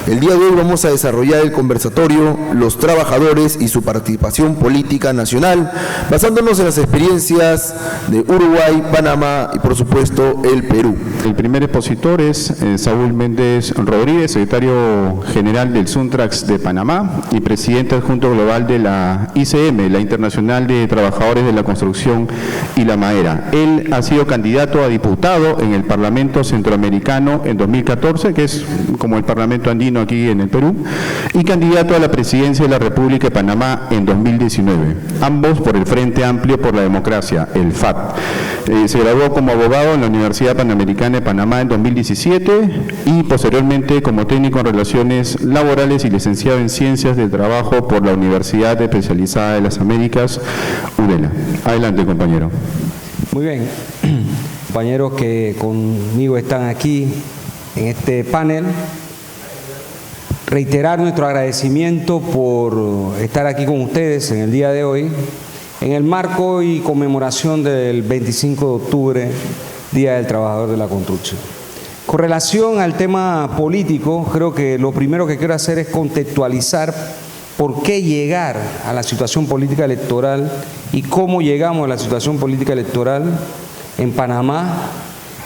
El día de hoy vamos a desarrollar el conversatorio Los trabajadores y su participación política nacional, basándonos en las experiencias de Uruguay, Panamá y por supuesto el Perú. El primer expositor es Saúl Méndez Rodríguez, secretario general del Suntrax de Panamá y presidente adjunto global de la ICM, la Internacional de Trabajadores de la Construcción y la Madera. Él ha sido candidato a diputado en el Parlamento Centroamericano en 2014, que es como el Parlamento andino aquí en el Perú, y candidato a la presidencia de la República de Panamá en 2019, ambos por el Frente Amplio por la Democracia, el FAD. Se graduó como abogado en la Universidad Panamericana de Panamá en 2017 y posteriormente como técnico en Relaciones Laborales y licenciado en Ciencias del Trabajo por la Universidad Especializada de las Américas, UDELA. Adelante, compañero. Muy bien, compañeros que conmigo están aquí en este panel, reiterar nuestro agradecimiento por estar aquí con ustedes en el día de hoy, en el marco y conmemoración del 25 de octubre, Día del Trabajador de la Construcción. Con relación al tema político, creo que lo primero que quiero hacer es contextualizar por qué llegar a la situación política electoral y cómo llegamos a la situación política electoral en Panamá,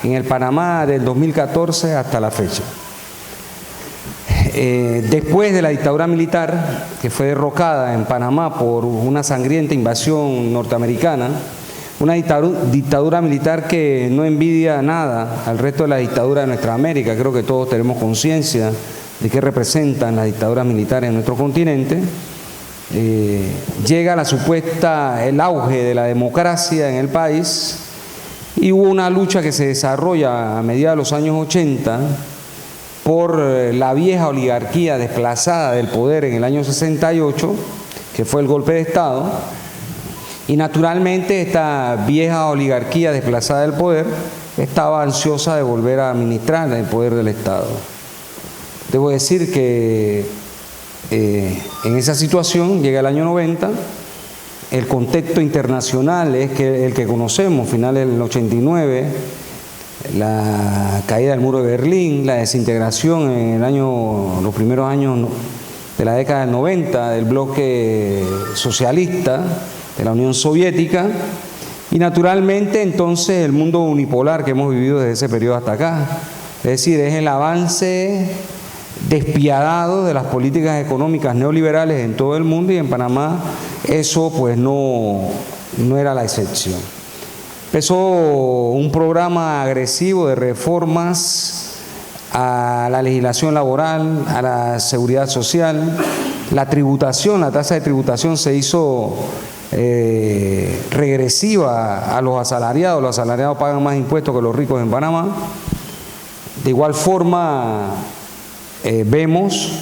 en el Panamá del 2014 hasta la fecha. Después de la dictadura militar, que fue derrocada en Panamá por una sangrienta invasión norteamericana, una dictadura militar que no envidia nada al resto de la dictadura de nuestra América. Creo que todos tenemos conciencia de qué representan las dictaduras militares en nuestro continente. Llega el auge de la democracia en el país y hubo una lucha que se desarrolla a mediados de los años 80 por la vieja oligarquía desplazada del poder en el año 68, que fue el golpe de Estado, y naturalmente esta vieja oligarquía desplazada del poder estaba ansiosa de volver a administrar el poder del Estado. Debo decir que en esa situación llega el año 90, el contexto internacional es el que conocemos, finales del 89, la caída del muro de Berlín, la desintegración en los primeros años de la década del 90 del bloque socialista de la Unión Soviética y naturalmente entonces el mundo unipolar que hemos vivido desde ese periodo hasta acá. Es decir, es el avance despiadado de las políticas económicas neoliberales en todo el mundo y en Panamá eso pues no era la excepción. Empezó un programa agresivo de reformas a la legislación laboral, a la seguridad social, la tributación, la tasa de tributación se hizo regresiva a los asalariados pagan más impuestos que los ricos en Panamá. De igual forma, vemos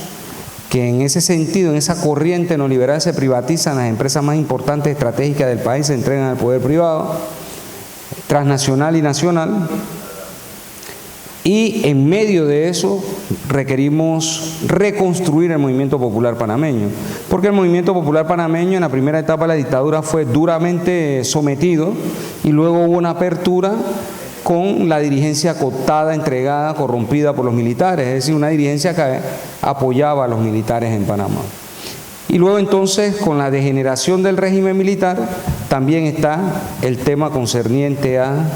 que en ese sentido, en esa corriente neoliberal se privatizan las empresas más importantes estratégicas del país, se entregan al poder privado, transnacional y nacional, y en medio de eso requerimos reconstruir el movimiento popular panameño, porque el movimiento popular panameño en la primera etapa de la dictadura fue duramente sometido y luego hubo una apertura con la dirigencia cooptada, entregada, corrompida por los militares, es decir, una dirigencia que apoyaba a los militares en Panamá. Y luego entonces, con la degeneración del régimen militar, también está el tema concerniente a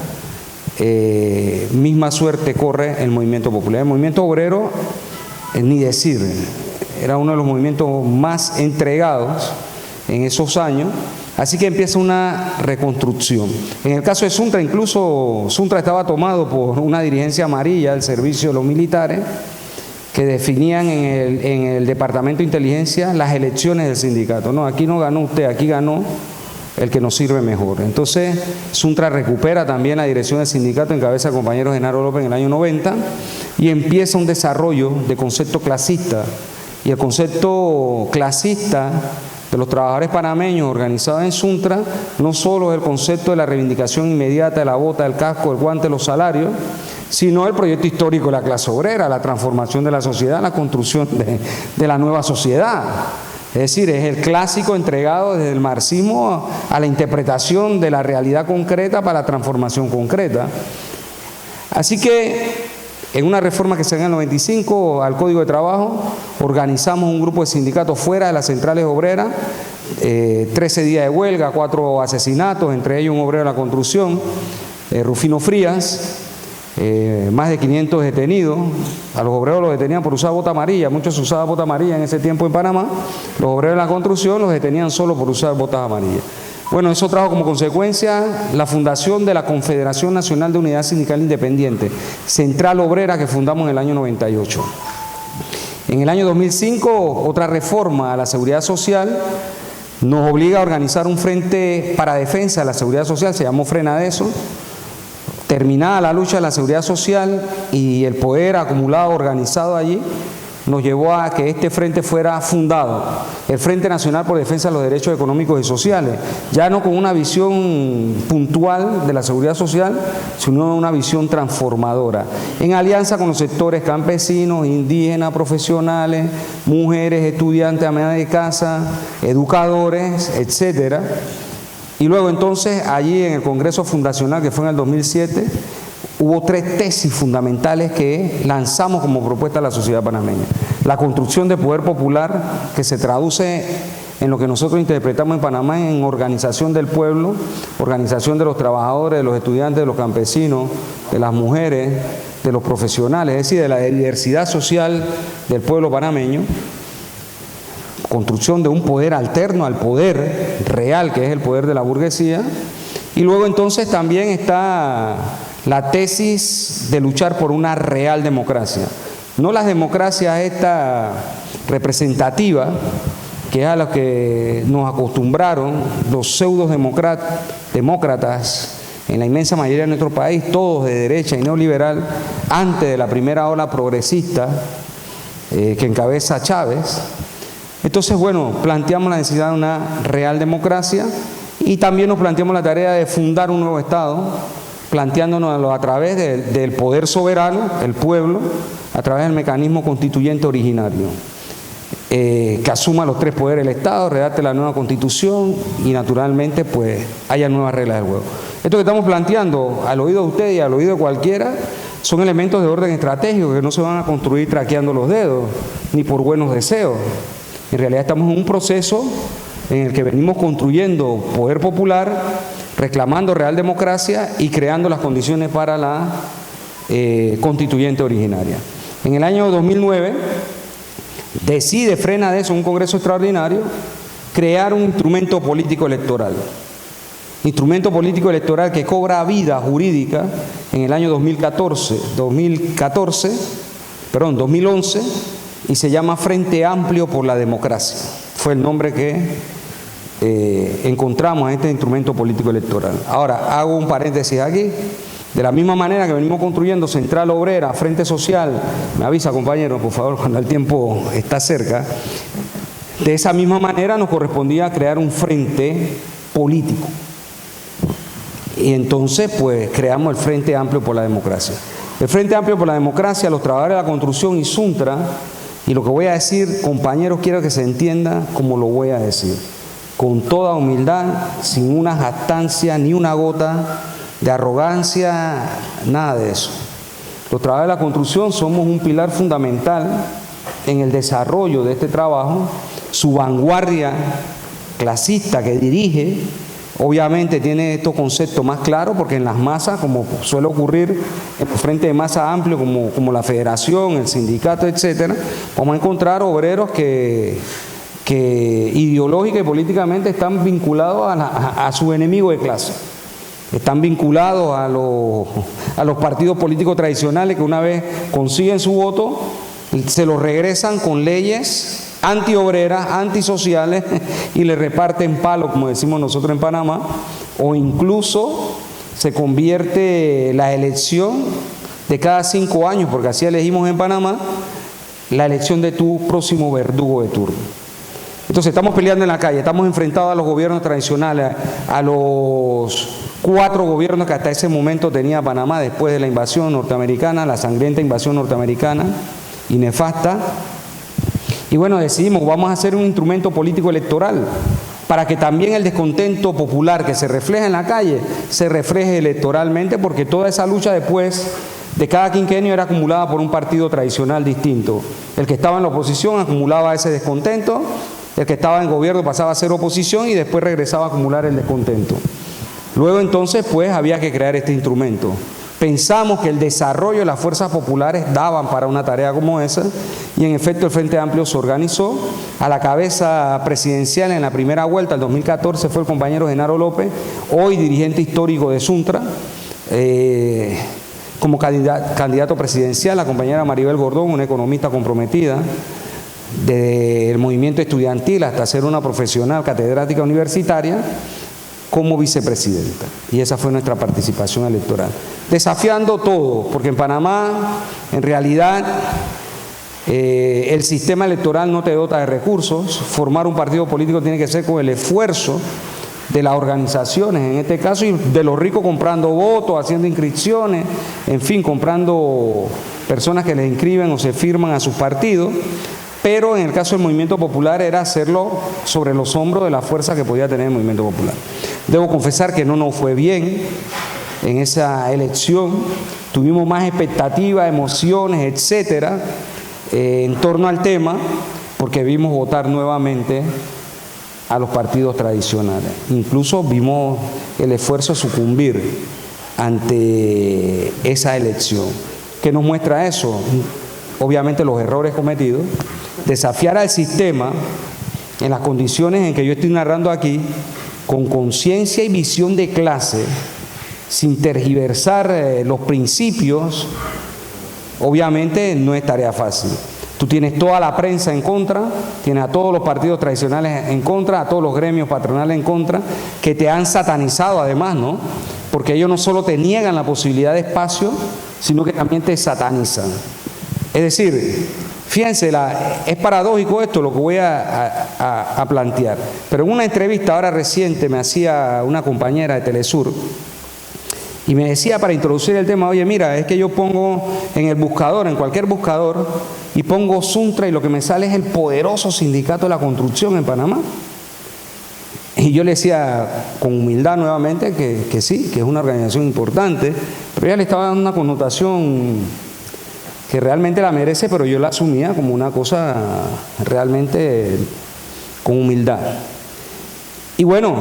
misma suerte corre el movimiento popular. El movimiento obrero, ni decir, era uno de los movimientos más entregados en esos años, así que empieza una reconstrucción. En el caso de Suntra, incluso Suntra estaba tomado por una dirigencia amarilla del servicio de los militares que definían en el Departamento de Inteligencia las elecciones del sindicato. No, aquí no ganó usted, aquí ganó el que nos sirve mejor. Entonces, Suntra recupera también la dirección del sindicato en cabeza del compañero Genaro López en el año 90 y empieza un desarrollo de concepto clasista. Y el concepto clasista de los trabajadores panameños organizados en Suntra no solo es el concepto de la reivindicación inmediata de la bota, del casco, el guante, los salarios, sino el proyecto histórico de la clase obrera, la transformación de la sociedad, la construcción de la nueva sociedad. Es decir, es el clásico entregado desde el marxismo a la interpretación de la realidad concreta para la transformación concreta. Así que En una reforma que se da en el 95 al Código de Trabajo, organizamos un grupo de sindicatos fuera de las centrales obreras, 13 días de huelga, 4 asesinatos, entre ellos un obrero de la construcción, Rufino Frías, más de 500 detenidos. A los obreros los detenían por usar bota amarilla, muchos usaban bota amarilla en ese tiempo en Panamá. Los obreros de la construcción los detenían solo por usar botas amarillas. Bueno, eso trajo como consecuencia la fundación de la Confederación Nacional de Unidad Sindical Independiente, Central Obrera, que fundamos en el año 98. En el año 2005, otra reforma a la Seguridad Social nos obliga a organizar un frente para defensa de la seguridad social, se llamó Frenadeso. Terminada la lucha de la seguridad social y el poder acumulado, organizado allí, nos llevó a que este frente fuera fundado, el Frente Nacional por Defensa de los Derechos Económicos y Sociales, ya no con una visión puntual de la seguridad social, sino una visión transformadora, en alianza con los sectores campesinos, indígenas, profesionales, mujeres, estudiantes, amas de casa, educadores, etcétera. Y luego entonces, allí en el Congreso Fundacional, que fue en el 2007, hubo 3 tesis fundamentales que lanzamos como propuesta a la sociedad panameña. La construcción de poder popular, que se traduce en lo que nosotros interpretamos en Panamá en organización del pueblo, organización de los trabajadores, de los estudiantes, de los campesinos, de las mujeres, de los profesionales, es decir, de la diversidad social del pueblo panameño. Construcción de un poder alterno al poder real, que es el poder de la burguesía. Y luego entonces también está la tesis de luchar por una real democracia. No las democracias esta representativa, que es a la que nos acostumbraron los pseudo-demócratas en la inmensa mayoría de nuestro país, todos de derecha y neoliberal, antes de la primera ola progresista que encabeza Chávez. Entonces, bueno, planteamos la necesidad de una real democracia y también nos planteamos la tarea de fundar un nuevo Estado, planteándonos a través del poder soberano, el pueblo, a través del mecanismo constituyente originario, que asuma los 3 poderes del Estado, redacte la nueva Constitución y naturalmente pues haya nuevas reglas del juego. Esto que estamos planteando al oído de usted y al oído de cualquiera son elementos de orden estratégico que no se van a construir traqueando los dedos ni por buenos deseos. En realidad estamos en un proceso en el que venimos construyendo poder popular, reclamando real democracia y creando las condiciones para la constituyente originaria. En el año 2009 decide Frenadeso, un congreso extraordinario, crear un instrumento político electoral. Instrumento político electoral que cobra vida jurídica en el año 2011, y se llama Frente Amplio por la Democracia. Fue el nombre que encontramos a este instrumento político electoral. Ahora, hago un paréntesis aquí. De la misma manera que venimos construyendo Central Obrera, Frente Social, me avisa, compañero, por favor, cuando el tiempo está cerca, de esa misma manera nos correspondía crear un frente político. Y entonces, pues, creamos el Frente Amplio por la Democracia. El Frente Amplio por la Democracia, los trabajadores de la construcción y Suntra, y lo que voy a decir, compañeros, quiero que se entienda como lo voy a decir, con toda humildad, sin una jactancia, ni una gota de arrogancia, nada de eso. Los trabajadores de la construcción somos un pilar fundamental en el desarrollo de este trabajo, su vanguardia clasista que dirige, obviamente tiene estos conceptos más claros porque en las masas, como suele ocurrir en los frentes de masa amplio como la federación, el sindicato, etcétera, vamos a encontrar obreros que ideológica y políticamente están vinculados a su enemigo de clase. Están vinculados a los partidos políticos tradicionales que una vez consiguen su voto, se los regresan con leyes antiobreras, antisociales y le reparten palos, como decimos nosotros en Panamá, o incluso se convierte la elección de cada 5 años, porque así elegimos en Panamá, la elección de tu próximo verdugo de turno. Entonces estamos peleando en la calle, estamos enfrentados a los gobiernos tradicionales, a los 4 gobiernos que hasta ese momento tenía Panamá después de la invasión norteamericana, la sangrienta invasión norteamericana y nefasta. Y bueno, decidimos, vamos a hacer un instrumento político electoral para que también el descontento popular que se refleja en la calle se refleje electoralmente, porque toda esa lucha después de cada quinquenio era acumulada por un partido tradicional distinto. El que estaba en la oposición acumulaba ese descontento, el que estaba en gobierno pasaba a ser oposición y después regresaba a acumular el descontento. Luego entonces pues había que crear este instrumento. Pensamos que el desarrollo de las fuerzas populares daban para una tarea como esa y en efecto el Frente Amplio se organizó. A la cabeza presidencial en la primera vuelta, el 2014, fue el compañero Genaro López, hoy dirigente histórico de Suntra. Como candidato presidencial, la compañera Maribel Gordón, una economista comprometida, del movimiento estudiantil hasta ser una profesional catedrática universitaria, como vicepresidenta. Y esa fue nuestra participación electoral. Desafiando todo, porque en Panamá, en realidad, el sistema electoral no te dota de recursos. Formar un partido político tiene que ser con el esfuerzo de las organizaciones, en este caso, y de los ricos comprando votos, haciendo inscripciones, en fin, comprando personas que les inscriben o se firman a sus partidos. Pero en el caso del movimiento popular era hacerlo sobre los hombros de la fuerza que podía tener el movimiento popular. Debo confesar que no nos fue bien en esa elección, tuvimos más expectativas, emociones, etcétera, en torno al tema, porque vimos votar nuevamente a los partidos tradicionales. Incluso vimos el esfuerzo sucumbir ante esa elección. ¿Qué nos muestra eso? Obviamente los errores cometidos, desafiar al sistema en las condiciones en que yo estoy narrando aquí, con conciencia y visión de clase, sin tergiversar los principios, obviamente no es tarea fácil. Tú tienes toda la prensa en contra, tienes a todos los partidos tradicionales en contra, a todos los gremios patronales en contra, que te han satanizado además, ¿no? Porque ellos no solo te niegan la posibilidad de espacio, sino que también te satanizan. Es decir, fíjense, es paradójico esto lo que voy a plantear. Pero en una entrevista ahora reciente me hacía una compañera de Telesur y me decía para introducir el tema, oye, mira, es que yo pongo en el buscador, en cualquier buscador, y pongo Suntra y lo que me sale es el poderoso sindicato de la construcción en Panamá. Y yo le decía con humildad nuevamente que sí, que es una organización importante, pero ella le estaba dando una connotación que realmente la merece, pero yo la asumía como una cosa realmente con humildad. Y bueno,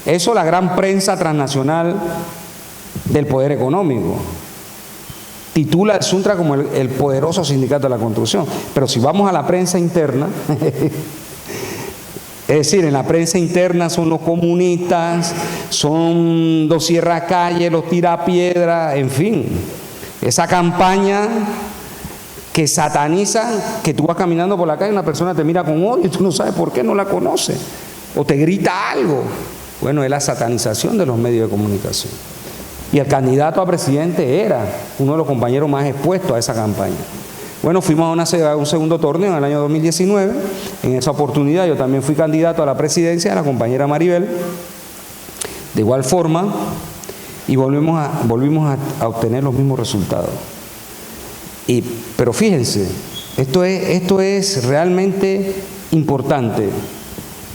eso la gran prensa transnacional del poder económico titula el Suntra como el poderoso sindicato de la construcción. Pero si vamos a la prensa interna, es decir, en la prensa interna son los comunistas, son los cierracalles, los tirapiedras, en fin. Esa campaña que sataniza, que tú vas caminando por la calle y una persona te mira con odio y tú no sabes por qué, no la conoces, o te grita algo. Bueno, es la satanización de los medios de comunicación. Y el candidato a presidente era uno de los compañeros más expuestos a esa campaña. Bueno, fuimos a un segundo torneo en el año 2019. En esa oportunidad yo también fui candidato a la presidencia de la compañera Maribel. De igual forma, y volvimos a obtener los mismos resultados. Pero fíjense, esto es realmente importante.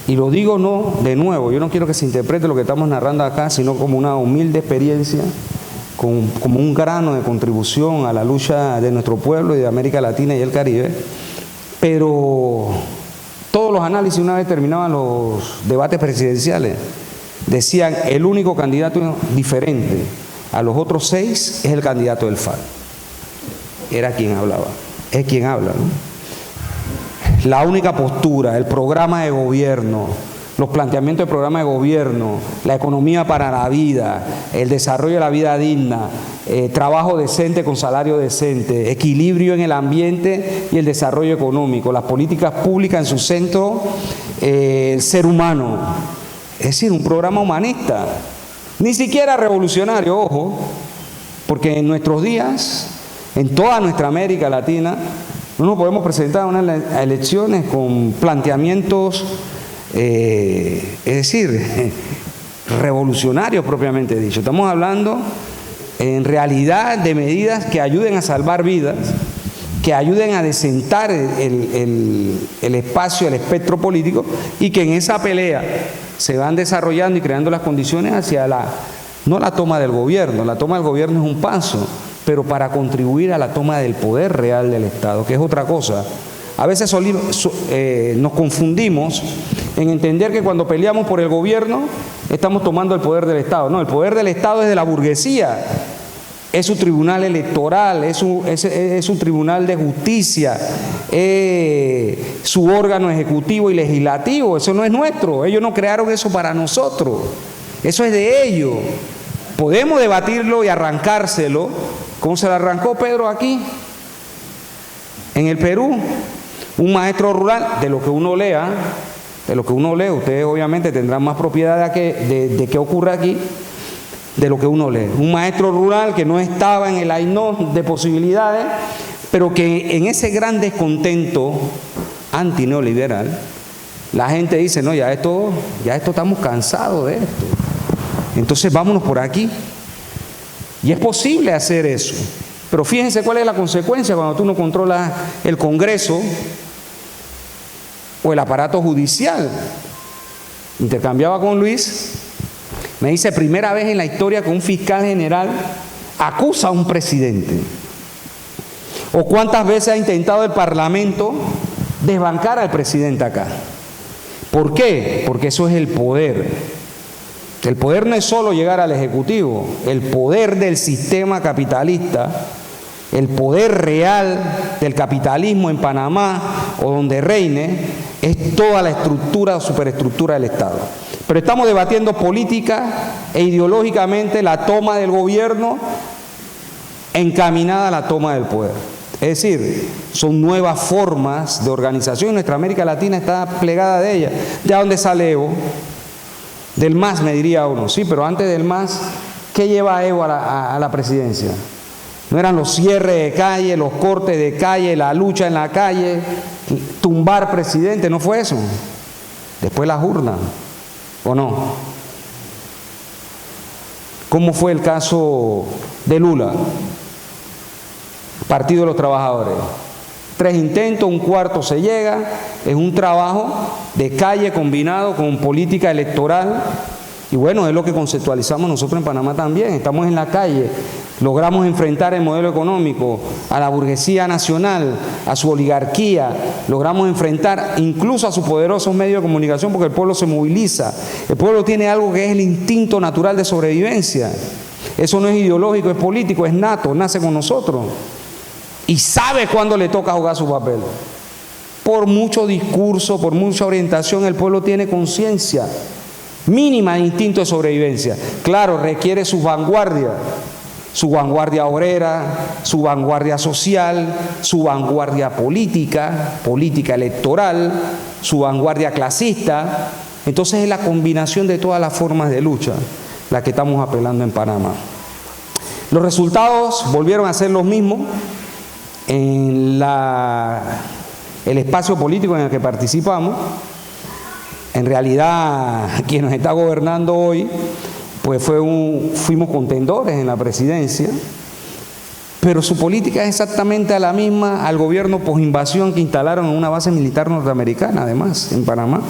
Y lo digo no de nuevo, yo no quiero que se interprete lo que estamos narrando acá, sino como una humilde experiencia, como un grano de contribución a la lucha de nuestro pueblo y de América Latina y el Caribe. Pero todos los análisis, una vez terminaban los debates presidenciales, decían el único candidato diferente a los otros 6 es el candidato del FARC. Era quien hablaba, es quien habla, ¿no? La única postura, el programa de gobierno, los planteamientos del programa de gobierno, la economía para la vida, el desarrollo de la vida digna, trabajo decente con salario decente, equilibrio en el ambiente y el desarrollo económico, las políticas públicas en su centro, el ser humano. Es decir, un programa humanista, ni siquiera revolucionario, ojo, porque en nuestros días, en toda nuestra América Latina, no nos podemos presentar a unas elecciones con planteamientos, es decir, revolucionarios propiamente dicho. Estamos hablando en realidad de medidas que ayuden a salvar vidas, que ayuden a desentar el espacio, el espectro político, y que en esa pelea se van desarrollando y creando las condiciones hacia no la toma del gobierno. La toma del gobierno es un paso, pero para contribuir a la toma del poder real del Estado, que es otra cosa. A veces nos confundimos en entender que cuando peleamos por el gobierno estamos tomando el poder del Estado. No, el poder del Estado es de la burguesía, es su tribunal electoral, es su tribunal de justicia, su órgano ejecutivo y legislativo. Eso no es nuestro, ellos no crearon eso para nosotros, eso es de ellos. Podemos debatirlo y arrancárselo, como se lo arrancó Pedro aquí, en el Perú. Un maestro rural, de lo que uno lea, ustedes obviamente tendrán más propiedad de qué ocurre aquí, de lo que uno lee. Un maestro rural que no estaba en el AINO de posibilidades, pero que en ese gran descontento antineoliberal, la gente dice, no, ya esto estamos cansados de esto. Entonces vámonos por aquí. Y es posible hacer eso. Pero fíjense cuál es la consecuencia cuando tú no controlas el Congreso o el aparato judicial. Intercambiaba con Luis, me dice, primera vez en la historia que un fiscal general acusa a un presidente. ¿O cuántas veces ha intentado el Parlamento desbancar al presidente acá? ¿Por qué? Porque eso es el poder. El poder no es solo llegar al Ejecutivo, el poder del sistema capitalista, el poder real del capitalismo en Panamá o donde reine, es toda la estructura o superestructura del Estado. Pero estamos debatiendo política e ideológicamente la toma del gobierno encaminada a la toma del poder. Es decir, son nuevas formas de organización. Nuestra América Latina está plegada de ellas. ¿De dónde sale Evo? Del MAS, me diría uno. Sí, pero antes del MAS, ¿qué lleva a Evo a la presidencia? ¿No eran los cierres de calle, los cortes de calle, la lucha en la calle, tumbar presidente? ¿No fue eso? Después las urnas, ¿o no? ¿Cómo fue el caso de Lula? Partido de los Trabajadores. 3 intentos, un cuarto se llega, es un trabajo de calle combinado con política electoral. Y bueno, es lo que conceptualizamos nosotros en Panamá también. Estamos en la calle, logramos enfrentar el modelo económico, a la burguesía nacional, a su oligarquía, logramos enfrentar incluso a sus poderosos medios de comunicación porque el pueblo se moviliza. El pueblo tiene algo que es el instinto natural de sobrevivencia. Eso no es ideológico, es político, es nato, nace con nosotros. Y sabe cuándo le toca jugar su papel. Por mucho discurso, por mucha orientación, el pueblo tiene conciencia mínima de instinto de sobrevivencia. Claro, requiere su vanguardia obrera, su vanguardia social, su vanguardia política electoral, su vanguardia clasista. Entonces es la combinación de todas las formas de lucha la que estamos apelando en Panamá. Los resultados volvieron a ser los mismos en el espacio político en el que participamos. En realidad, quien nos está gobernando hoy, pues fuimos contendores en la presidencia, pero su política es exactamente la misma al gobierno posinvasión que instalaron en una base militar norteamericana, además, en Panamá.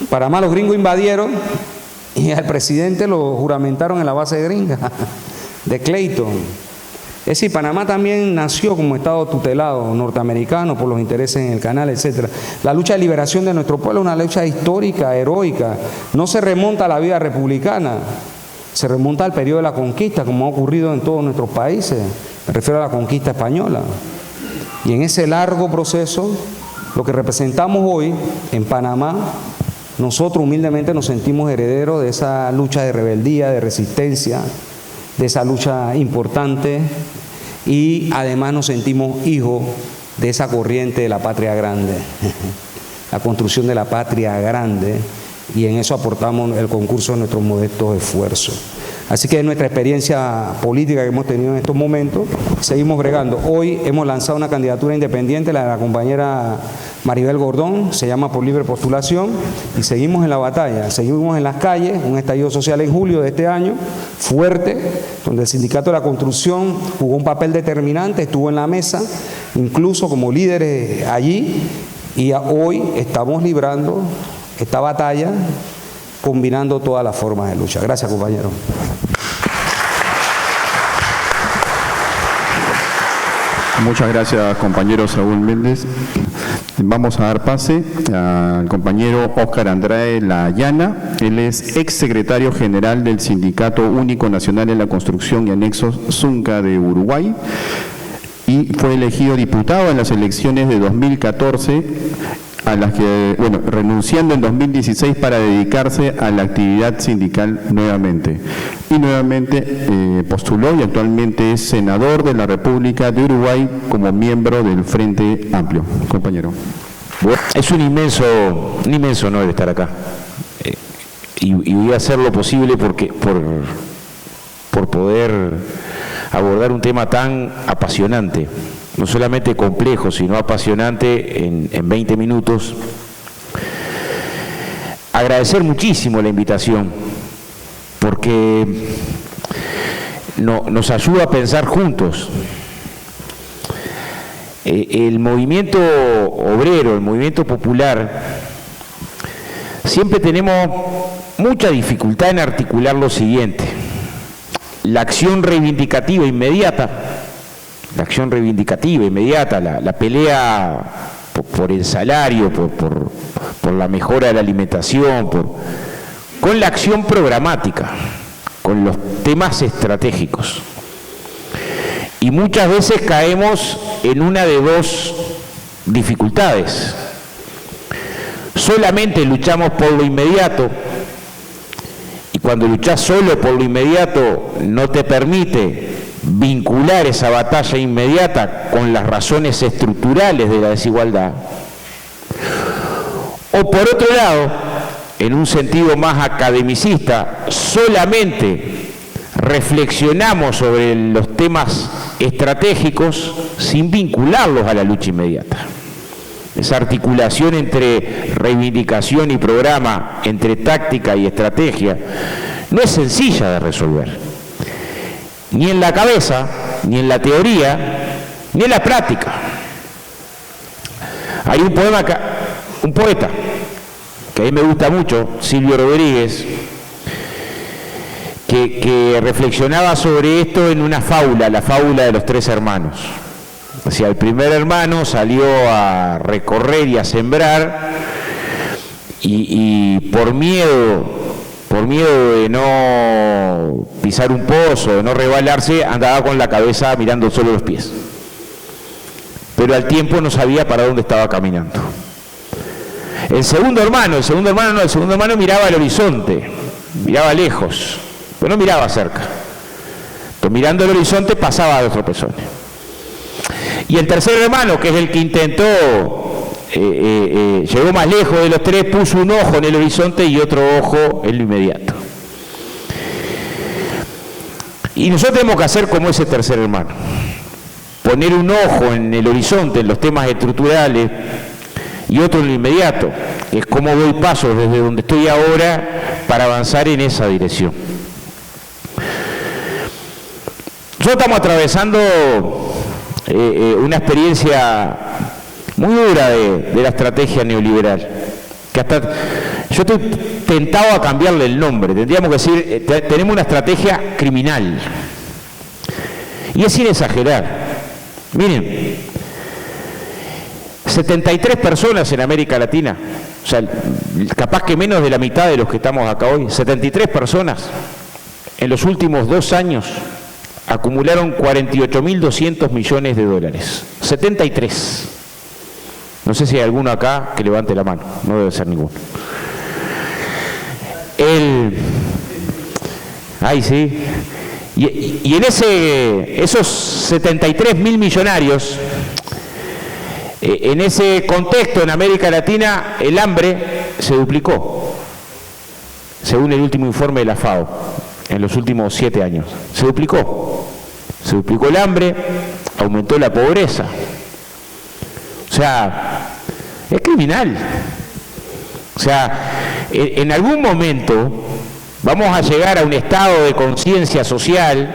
En Panamá los gringos invadieron y al presidente lo juramentaron en la base gringa de Clayton. Es decir, Panamá también nació como Estado tutelado norteamericano por los intereses en el canal, etc. La lucha de liberación de nuestro pueblo es una lucha histórica, heroica. No se remonta a la vida republicana, se remonta al periodo de la conquista, como ha ocurrido en todos nuestros países. Me refiero a la conquista española. Y en ese largo proceso, lo que representamos hoy en Panamá, nosotros humildemente nos sentimos herederos de esa lucha de rebeldía, de resistencia, de esa lucha importante, y además nos sentimos hijos de esa corriente de la patria grande, la construcción de la patria grande, y en eso aportamos el concurso de nuestros modestos esfuerzos. Así que es nuestra experiencia política que hemos tenido en estos momentos, seguimos bregando. Hoy hemos lanzado una candidatura independiente, la de la compañera Maribel Gordón, se llama por libre postulación, y seguimos en la batalla, seguimos en las calles, un estallido social en julio de este año, fuerte, donde el Sindicato de la Construcción jugó un papel determinante, estuvo en la mesa, incluso como líderes allí, y hoy estamos librando esta batalla, combinando todas las formas de lucha. Gracias, compañero. Muchas gracias, compañero Saúl Méndez. Vamos a dar pase al compañero Óscar Andrade Layana. Él es exsecretario general del Sindicato Único Nacional en la Construcción y Anexos Zunca de Uruguay y fue elegido diputado en las elecciones de 2014, a las que, renunciando en 2016 para dedicarse a la actividad sindical nuevamente. Y nuevamente postuló y actualmente es senador de la República de Uruguay como miembro del Frente Amplio. Compañero. Bueno, es un inmenso honor estar acá. Y voy a hacer lo posible por poder abordar un tema tan apasionante. No solamente complejo, sino apasionante en 20 minutos. Agradecer muchísimo la invitación, porque nos ayuda a pensar juntos. El movimiento obrero, el movimiento popular, siempre tenemos mucha dificultad en articular lo siguiente: la acción reivindicativa inmediata, la pelea por el salario, por la mejora de la alimentación, con la acción programática, con los temas estratégicos. Y muchas veces caemos en una de dos dificultades. Solamente luchamos por lo inmediato, y cuando luchás solo por lo inmediato no te permite vincular esa batalla inmediata con las razones estructurales de la desigualdad. O por otro lado, en un sentido más academicista, solamente reflexionamos sobre los temas estratégicos sin vincularlos a la lucha inmediata. Esa articulación entre reivindicación y programa, entre táctica y estrategia, no es sencilla de resolver. Ni en la cabeza, ni en la teoría, ni en la práctica. Hay un poeta, que a mí me gusta mucho, Silvio Rodríguez, que reflexionaba sobre esto en una fábula, la fábula de los 3 hermanos. O sea, el primer hermano salió a recorrer y a sembrar, y por miedo de no pisar un pozo, de no resbalarse, andaba con la cabeza mirando solo los pies. Pero al tiempo no sabía para dónde estaba caminando. El segundo hermano miraba al horizonte, miraba lejos, pero no miraba cerca. Entonces, mirando el horizonte pasaba a los tropezones. Y el tercer hermano, que es el que intentó, llegó más lejos de los 3, puso un ojo en el horizonte y otro ojo en lo inmediato. Y nosotros tenemos que hacer como ese tercer hermano, poner un ojo en el horizonte, en los temas estructurales, y otro en lo inmediato, que es cómo doy pasos desde donde estoy ahora para avanzar en esa dirección. Nosotros estamos atravesando una experiencia muy dura de la estrategia neoliberal, que hasta yo estoy tentado a cambiarle el nombre. Tendríamos que decir, tenemos una estrategia criminal, y es sin exagerar. Miren, 73 personas en América Latina, o sea, capaz que menos de la mitad de los que estamos acá hoy, 73 personas en los últimos 2 años acumularon 48.200 millones de dólares. 73. No sé si hay alguno acá que levante la mano, no debe ser ninguno. Ay, sí. Y en esos 73.000 millonarios, en ese contexto en América Latina, el hambre se duplicó, según el último informe de la FAO, en los últimos 7 años. Se duplicó el hambre, aumentó la pobreza. O sea, es criminal. O sea, en algún momento vamos a llegar a un estado de conciencia social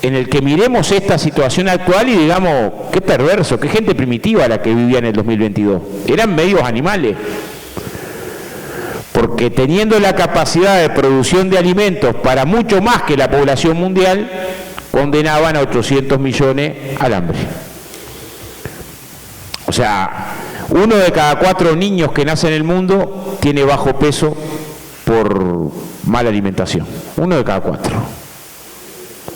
en el que miremos esta situación actual y digamos, qué perverso, qué gente primitiva la que vivía en el 2022. Eran medios animales. Porque teniendo la capacidad de producción de alimentos para mucho más que la población mundial, condenaban a 800 millones al hambre. O sea, 1 de cada 4 niños que nacen en el mundo tiene bajo peso por mala alimentación. 1 de cada 4.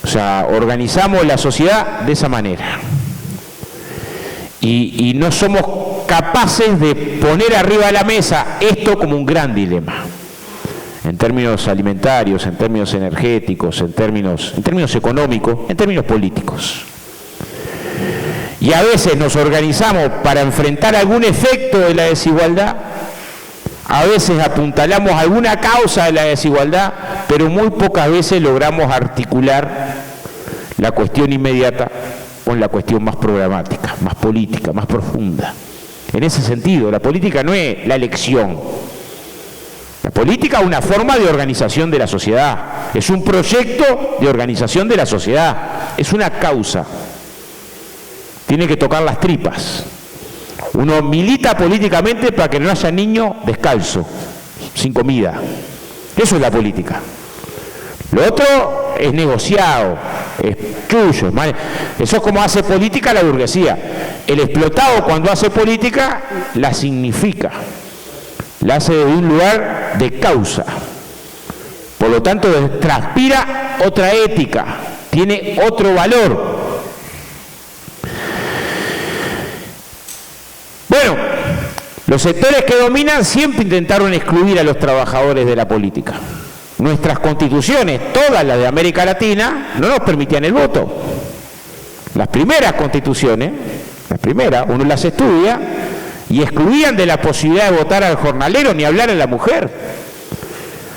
O sea, organizamos la sociedad de esa manera. Y no somos capaces de poner arriba de la mesa esto como un gran dilema. En términos alimentarios, en términos energéticos, en términos económicos, en términos políticos. Y a veces nos organizamos para enfrentar algún efecto de la desigualdad, a veces apuntalamos alguna causa de la desigualdad, pero muy pocas veces logramos articular la cuestión inmediata con la cuestión más programática, más política, más profunda. En ese sentido, la política no es la elección. La política es una forma de organización de la sociedad, es un proyecto de organización de la sociedad, es una causa. Tiene que tocar las tripas. Uno milita políticamente para que no haya niño descalzo, sin comida. Eso es la política. Lo otro es negociado, es tuyo. Eso es como hace política la burguesía. El explotado cuando hace política la significa. La hace desde un lugar de causa. Por lo tanto, transpira otra ética, tiene otro valor. Bueno, los sectores que dominan siempre intentaron excluir a los trabajadores de la política. Nuestras constituciones, todas las de América Latina, no nos permitían el voto. Las primeras constituciones, uno las estudia, y excluían de la posibilidad de votar al jornalero, ni hablar a la mujer.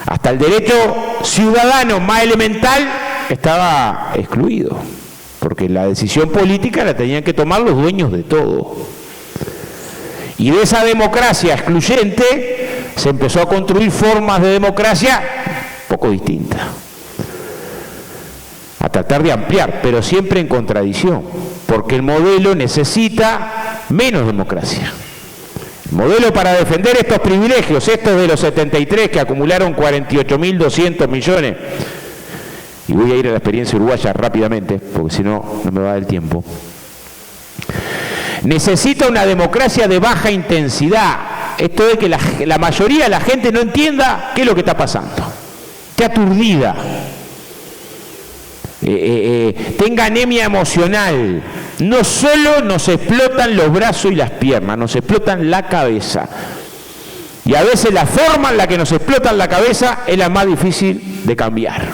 Hasta el derecho ciudadano más elemental estaba excluido, porque la decisión política la tenían que tomar los dueños de todo. Y de esa democracia excluyente se empezó a construir formas de democracia poco distintas, a tratar de ampliar, pero siempre en contradicción, porque el modelo necesita menos democracia. El modelo para defender estos privilegios, estos de los 73 que acumularon 48.200 millones, y voy a ir a la experiencia uruguaya rápidamente, porque si no, no me va a dar el tiempo, necesita una democracia de baja intensidad. Esto es que la mayoría de la gente no entienda qué es lo que está pasando, esté aturdida, tenga anemia emocional. No solo nos explotan los brazos y las piernas, nos explotan la cabeza. Y a veces la forma en la que nos explotan la cabeza es la más difícil de cambiar.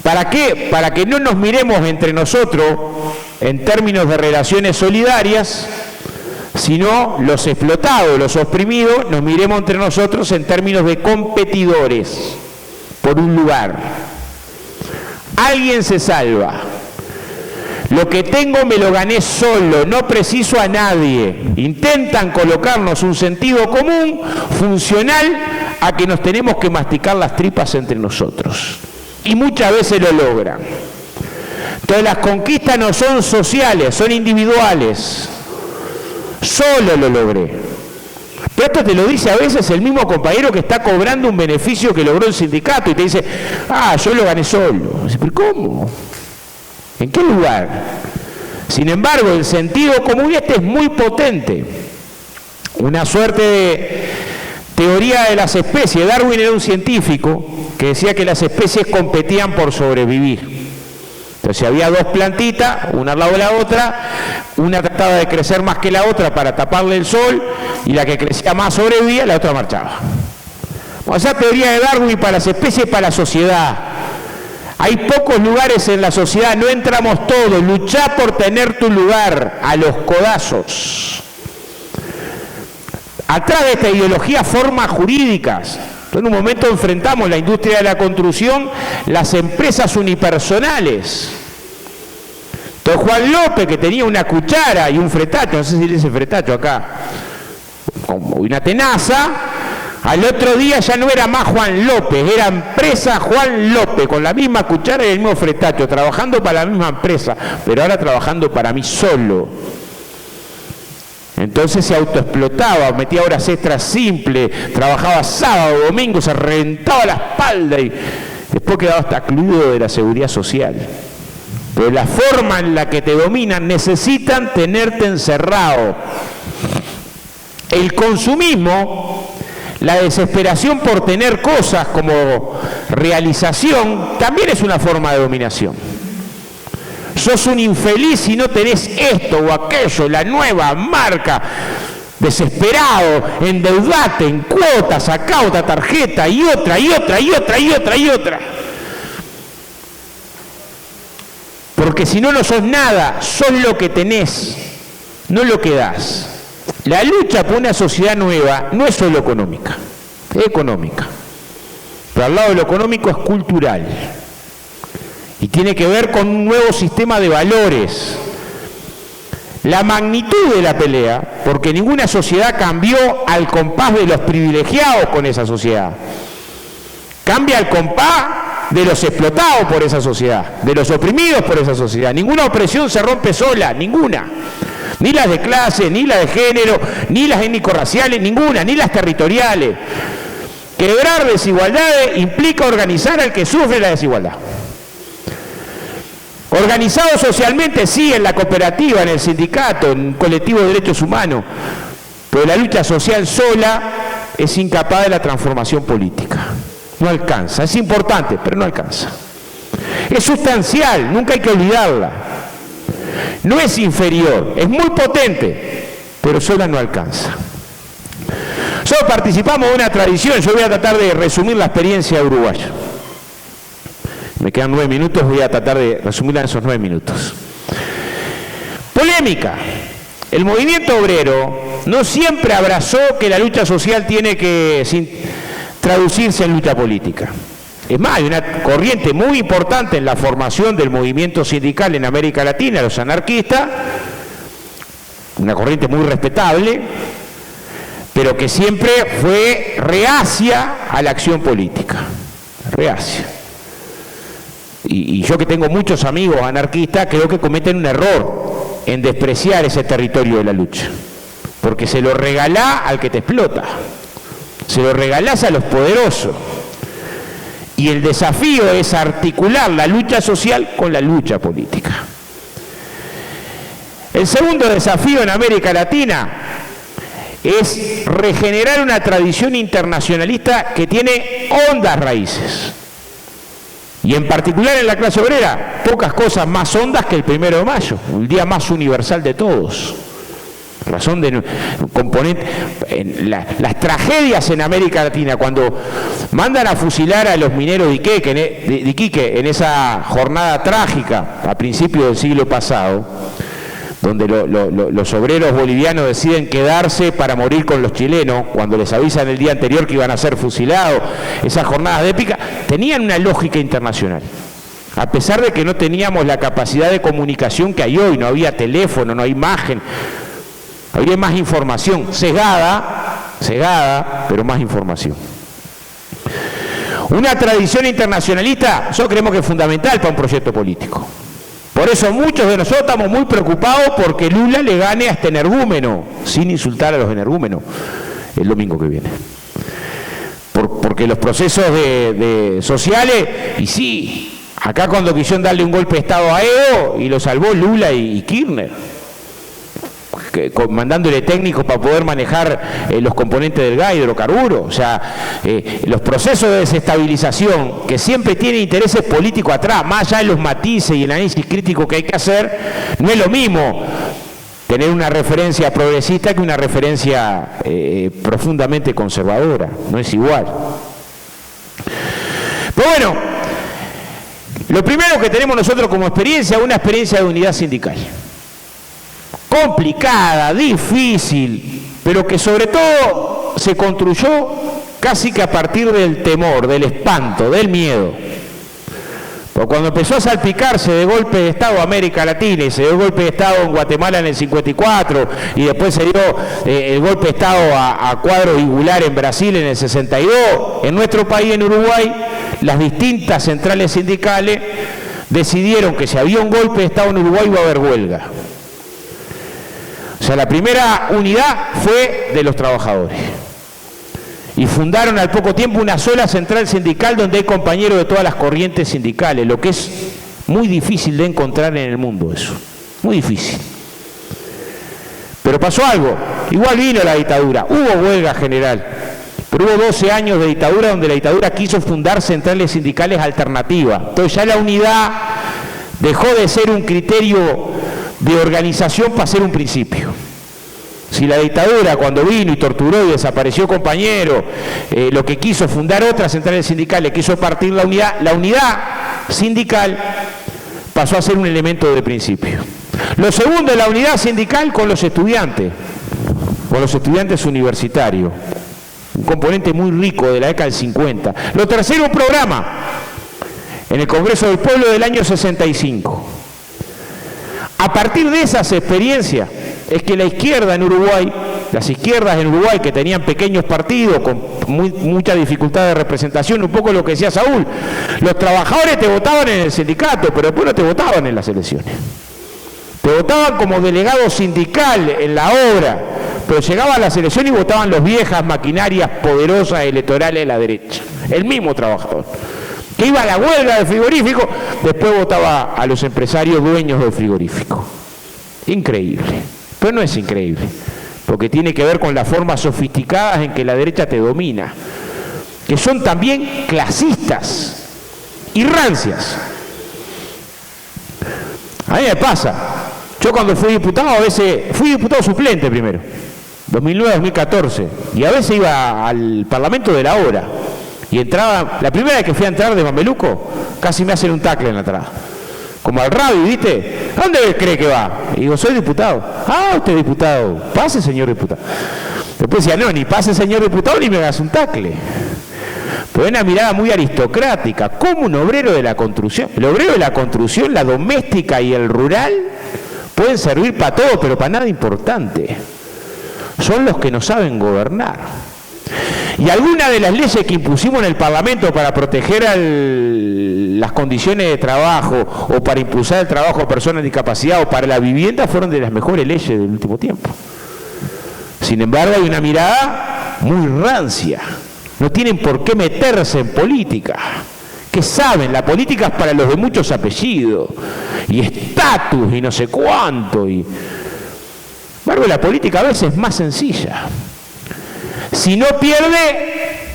¿Para qué? Para que no nos miremos entre nosotros en términos de relaciones solidarias, sino los explotados, los oprimidos, nos miremos entre nosotros en términos de competidores por un lugar. Alguien se salva. Lo que tengo me lo gané solo, no preciso a nadie. Intentan colocarnos un sentido común funcional a que nos tenemos que masticar las tripas entre nosotros. Y muchas veces lo logran. Entonces las conquistas no son sociales, son individuales. Solo lo logré. Pero esto te lo dice a veces el mismo compañero que está cobrando un beneficio que logró el sindicato y te dice, yo lo gané solo. Dice, ¿pero cómo? ¿En qué lugar? Sin embargo, el sentido común es muy potente. Una suerte de teoría de las especies. Darwin era un científico que decía que las especies competían por sobrevivir. Entonces había dos plantitas, una al lado de la otra, una trataba de crecer más que la otra para taparle el sol, y la que crecía más sobrevivía, la otra marchaba. Bueno, esa teoría de Darwin para las especies y para la sociedad. Hay pocos lugares en la sociedad, no entramos todos, luchá por tener tu lugar, a los codazos. Atrás de esta ideología, formas jurídicas. En un momento enfrentamos la industria de la construcción, las empresas unipersonales. Entonces Juan López, que tenía una cuchara y un fretacho, no sé si le dice fretacho acá, como una tenaza, al otro día ya no era más Juan López, era empresa Juan López, con la misma cuchara y el mismo fretacho, trabajando para la misma empresa, pero ahora trabajando para mí solo. Entonces se autoexplotaba, metía horas extras simples, trabajaba sábado, domingo, se reventaba la espalda y después quedaba hasta excluido de la seguridad social. pero la forma en la que te dominan necesitan tenerte encerrado. El consumismo, la desesperación por tener cosas como realización, también es una forma de dominación. Sos un infeliz si no tenés esto o aquello, la nueva marca. Desesperado, endeudate en cuotas, sacá otra tarjeta y otra, y otra, y otra, y otra, y otra. Porque si no, no sos nada, sos lo que tenés, no lo que das. La lucha por una sociedad nueva no es solo económica, es económica. Pero al lado de lo económico es cultural. Y tiene que ver con un nuevo sistema de valores. La magnitud de la pelea, porque ninguna sociedad cambió al compás de los privilegiados con esa sociedad. Cambia al compás de los explotados por esa sociedad, de los oprimidos por esa sociedad. Ninguna opresión se rompe sola, ninguna. Ni las de clase, ni las de género, ni las étnico-raciales, ninguna, ni las territoriales. Quebrar desigualdades implica organizar al que sufre la desigualdad. Organizado socialmente, sí, en la cooperativa, en el sindicato, en un colectivo de derechos humanos, pero la lucha social sola es incapaz de la transformación política. No alcanza, es importante, pero no alcanza. Es sustancial, nunca hay que olvidarla. No es inferior, es muy potente, pero sola no alcanza. Nosotros participamos de una tradición, yo voy a tratar de resumir la experiencia uruguaya. Me quedan 9 minutos, voy a tratar de resumirla en esos 9 minutos. Polémica. El movimiento obrero no siempre abrazó que la lucha social tiene que traducirse en lucha política. Es más, hay una corriente muy importante en la formación del movimiento sindical en América Latina, los anarquistas, una corriente muy respetable, pero que siempre fue reacia a la acción política. Reacia. Y yo que tengo muchos amigos anarquistas, creo que cometen un error en despreciar ese territorio de la lucha. Porque se lo regalás al que te explota. Se lo regalás a los poderosos. Y el desafío es articular la lucha social con la lucha política. El segundo desafío en América Latina es regenerar una tradición internacionalista que tiene hondas raíces. Y en particular en la clase obrera, pocas cosas más hondas que el 1 de mayo, el día más universal de todos. Razón de componente, las tragedias en América Latina, cuando mandan a fusilar a los mineros de Iquique en esa jornada trágica a principios del siglo pasado, donde los obreros bolivianos deciden quedarse para morir con los chilenos, cuando les avisan el día anterior que iban a ser fusilados, esas jornadas de épica, tenían una lógica internacional. A pesar de que no teníamos la capacidad de comunicación que hay hoy, no había teléfono, no hay imagen, había más información, cegada, pero más información. Una tradición internacionalista, nosotros creemos que es fundamental para un proyecto político. Por eso muchos de nosotros estamos muy preocupados porque Lula le gane a este energúmeno, sin insultar a los energúmenos, el domingo que viene. Porque los procesos sociales, y sí, acá cuando quisieron darle un golpe de Estado a Evo, y lo salvó Lula y Kirchner, mandándole técnicos para poder manejar los componentes del gas, hidrocarburos. O sea, los procesos de desestabilización que siempre tienen intereses políticos atrás, más allá de los matices y el análisis crítico que hay que hacer, no es lo mismo tener una referencia progresista que una referencia profundamente conservadora, no es igual. Pero bueno, lo primero que tenemos nosotros como experiencia es una experiencia de unidad sindical. Complicada, difícil, pero que sobre todo se construyó casi que a partir del temor, del espanto, del miedo. Porque cuando empezó a salpicarse de golpe de Estado América Latina, y se dio el golpe de Estado en Guatemala en el 54, y después se dio el golpe de Estado a cuadro igular en Brasil en el 62, en nuestro país, en Uruguay, las distintas centrales sindicales decidieron que si había un golpe de Estado en Uruguay iba a haber huelga. O sea, la primera unidad fue de los trabajadores. Y fundaron al poco tiempo una sola central sindical donde hay compañeros de todas las corrientes sindicales, lo que es Muy difícil de encontrar en el mundo eso, muy difícil. Pero pasó algo, igual vino la dictadura, hubo huelga general, pero hubo 12 años de dictadura donde la dictadura quiso fundar centrales sindicales alternativas. Entonces ya la unidad dejó de ser un criterio de organización para ser un principio. Si la dictadura cuando vino y torturó y desapareció compañeros, lo que quiso fundar otras centrales sindicales, quiso partir la unidad sindical pasó a ser un elemento de principio. Lo segundo es la unidad sindical con los estudiantes universitarios, un componente muy rico de la década del 50. Lo tercero, un programa en el Congreso del Pueblo del año 65. A partir de esas experiencias es que la izquierda en Uruguay, las izquierdas en Uruguay que tenían pequeños partidos con mucha dificultad de representación, un poco lo que decía Saúl, los trabajadores te votaban en el sindicato, pero después no te votaban en las elecciones. Te votaban como delegado sindical en la obra, pero llegaba a las elecciones y votaban las viejas maquinarias poderosas electorales de la derecha. El mismo trabajador que iba a la huelga del frigorífico, después votaba a los empresarios dueños del frigorífico. Increíble. Pero no es increíble, porque tiene que ver con las formas sofisticadas en que la derecha te domina, que son también clasistas y rancias. A mí me pasa, yo cuando fui diputado, a veces fui diputado suplente primero, 2009-2014, y a veces iba al Parlamento de la Hora, y entraba, la primera vez que fui a entrar de Mameluco, casi me hacen un tacle en la entrada. Como al Rabi, ¿viste? ¿A dónde cree que va? Y digo, soy diputado. Ah, usted es diputado. Pase, señor diputado. Después decía, no, ni pase, señor diputado, ni me hagas un tacle. Pero es una mirada muy aristocrática. ¿Cómo un obrero de la construcción? El obrero de la construcción, la doméstica y el rural pueden servir para todo, pero para nada importante. Son los que no saben gobernar. Y algunas de las leyes que impusimos en el Parlamento para proteger las condiciones de trabajo o para impulsar el trabajo a personas discapacitadas o para la vivienda fueron de las mejores leyes del último tiempo. Sin embargo, hay una mirada muy rancia. No tienen por qué meterse en política. Que saben, la política es para los de muchos apellidos y estatus y no sé cuánto. Sin embargo, la política a veces es más sencilla. Si no pierde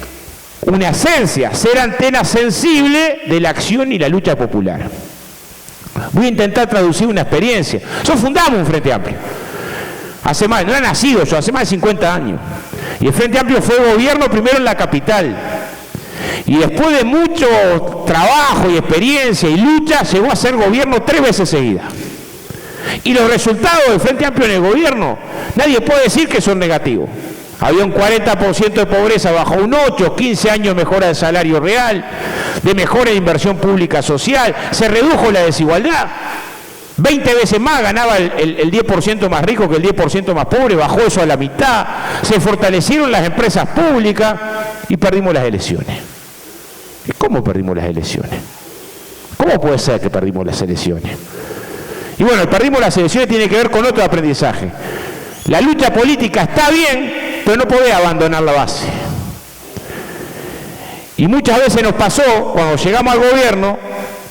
una esencia, ser antena sensible de la acción y la lucha popular. Voy a intentar traducir una experiencia. Nosotros fundamos un Frente Amplio. No era nacido yo, hace más de 50 años. Y el Frente Amplio fue gobierno primero en la capital. Y después de mucho trabajo y experiencia y lucha, llegó a ser gobierno 3 veces seguidas. Y los resultados del Frente Amplio en el gobierno, nadie puede decir que son negativos. Había un 40% de pobreza, bajó un 8%, 15 años de mejora del salario real, de mejora de inversión pública social, se redujo la desigualdad, 20 veces más ganaba el 10% más rico que el 10% más pobre, bajó eso a la mitad, se fortalecieron las empresas públicas y perdimos las elecciones. ¿Y cómo perdimos las elecciones? ¿Cómo puede ser que perdimos las elecciones? Y bueno, el perdimos las elecciones tiene que ver con otro aprendizaje. La lucha política está bien, pero no podés abandonar la base. Y muchas veces nos pasó, cuando llegamos al gobierno,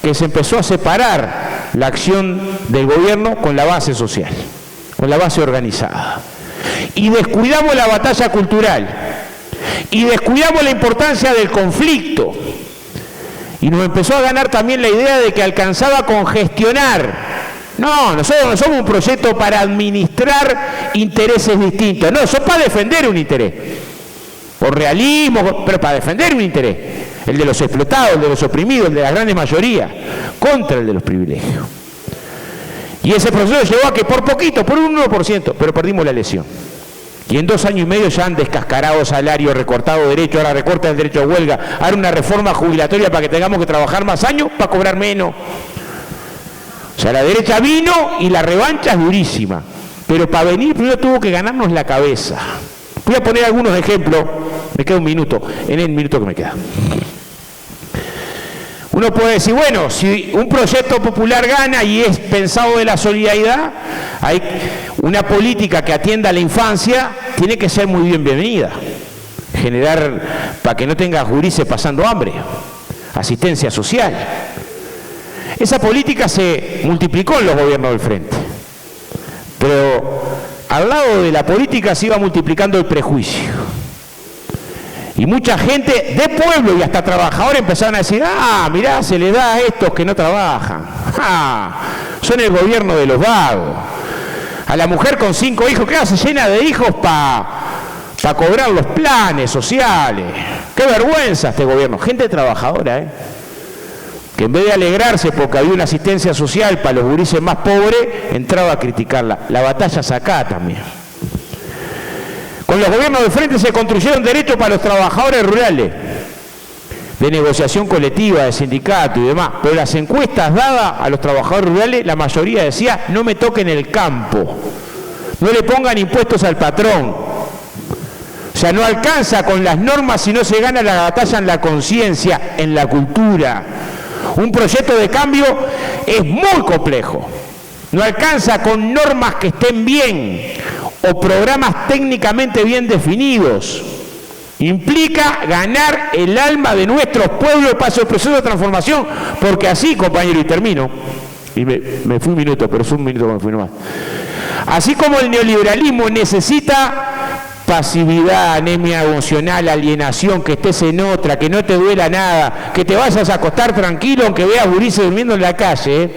que se empezó a separar la acción del gobierno con la base social, con la base organizada. Y descuidamos la batalla cultural, y descuidamos la importancia del conflicto. Y nos empezó a ganar también la idea de que alcanzaba con gestionar. No, nosotros no somos un proyecto para administrar intereses distintos. No, son para defender un interés. O realismo, pero para defender un interés. El de los explotados, el de los oprimidos, el de la gran mayoría, contra el de los privilegios. Y ese proceso llevó a que por poquito, por un 1%, pero perdimos la elección. Y en 2 años y medio ya han descascarado salarios, recortado derechos, ahora recortan el derecho a huelga, ahora una reforma jubilatoria para que tengamos que trabajar más años para cobrar menos. O sea, la derecha vino y la revancha es durísima. Pero para venir primero tuvo que ganarnos la cabeza. Voy a poner algunos ejemplos. Me queda un minuto, en el minuto que me queda. Uno puede decir, bueno, si un proyecto popular gana y es pensado de la solidaridad, hay una política que atienda a la infancia, tiene que ser muy bienvenida. Generar, para que no tenga gurises pasando hambre, asistencia social. Esa política se multiplicó en los gobiernos del Frente, pero al lado de la política se iba multiplicando el prejuicio. Y mucha gente de pueblo y hasta trabajadores empezaron a decir, ah, mirá, se le da a estos que no trabajan. Ah, son el gobierno de los vagos. A la mujer con 5 hijos, ¿qué hace? Llena de hijos para cobrar los planes sociales. Qué vergüenza este gobierno. Gente trabajadora, que en vez de alegrarse porque había una asistencia social para los gurises más pobres, entraba a criticarla. La batalla es acá también. Con los gobiernos de Frente se construyeron derechos para los trabajadores rurales, de negociación colectiva, de sindicato y demás. Pero las encuestas dadas a los trabajadores rurales, la mayoría decía, no me toquen el campo, no le pongan impuestos al patrón. O sea, no alcanza con las normas si no se gana la batalla en la conciencia, en la cultura. Un proyecto de cambio es muy complejo. No alcanza con normas que estén bien o programas técnicamente bien definidos. Implica ganar el alma de nuestros pueblos para el proceso de transformación, porque así, compañero, y termino, y me fui un minuto, pero es un minuto que me fui nomás. Así como el neoliberalismo necesita pasividad, anemia emocional, alienación, que estés en otra, que no te duela nada, que te vayas a acostar tranquilo aunque veas gurises durmiendo en la calle,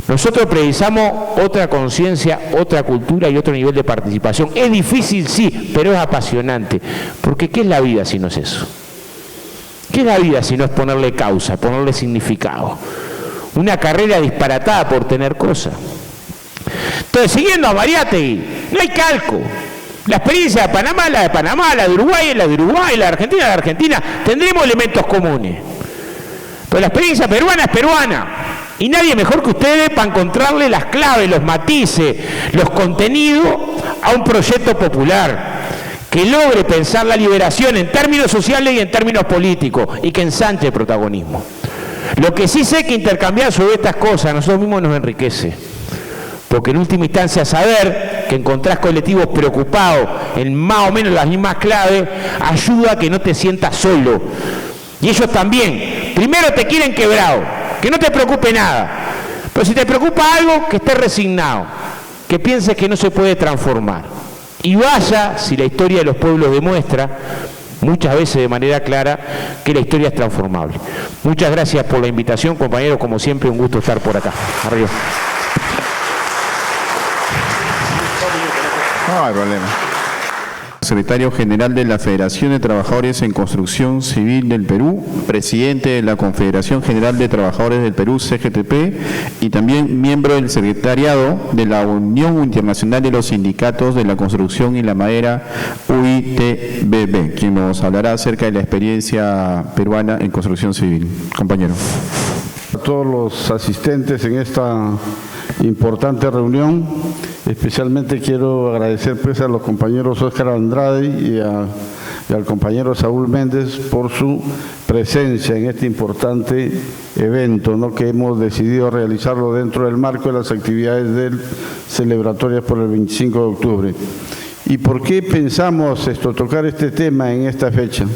nosotros precisamos otra conciencia, otra cultura y otro nivel de participación. Es difícil, sí, pero es apasionante. Porque ¿qué es la vida si no es eso? ¿Qué es la vida si no es ponerle causa, ponerle significado? Una carrera disparatada por tener cosas. Entonces, siguiendo a Mariátegui, no hay calco. La experiencia de Panamá, la de Uruguay, la de Uruguay, la de Argentina, tendremos elementos comunes. Pero la experiencia peruana es peruana. Y nadie mejor que ustedes para encontrarle las claves, los matices, los contenidos a un proyecto popular que logre pensar la liberación en términos sociales y en términos políticos y que ensanche el protagonismo. Lo que sí sé que intercambiar sobre estas cosas a nosotros mismos nos enriquece. Porque en última instancia saber que encontrás colectivos preocupados en más o menos las mismas claves ayuda a que no te sientas solo. Y ellos también, primero te quieren quebrado, que no te preocupe nada. Pero si te preocupa algo, que estés resignado, que pienses que no se puede transformar. Y vaya, si la historia de los pueblos demuestra, muchas veces de manera clara, que la historia es transformable. Muchas gracias por la invitación, compañeros, como siempre, un gusto estar por acá. Arriba. No hay problema. Secretario General de la Federación de Trabajadores en Construcción Civil del Perú, presidente de la Confederación General de Trabajadores del Perú, CGTP, y también miembro del secretariado de la Unión Internacional de los Sindicatos de la Construcción y la Madera, UITBB, quien nos hablará acerca de la experiencia peruana en construcción civil. Compañero. A todos los asistentes en esta importante reunión, especialmente quiero agradecer pues a los compañeros Óscar Andrade y al compañero Saúl Méndez por su presencia en este importante evento, ¿no?, que hemos decidido realizarlo dentro del marco de las actividades celebratorias por el 25 de octubre. ¿Y por qué pensamos tocar este tema en esta fecha?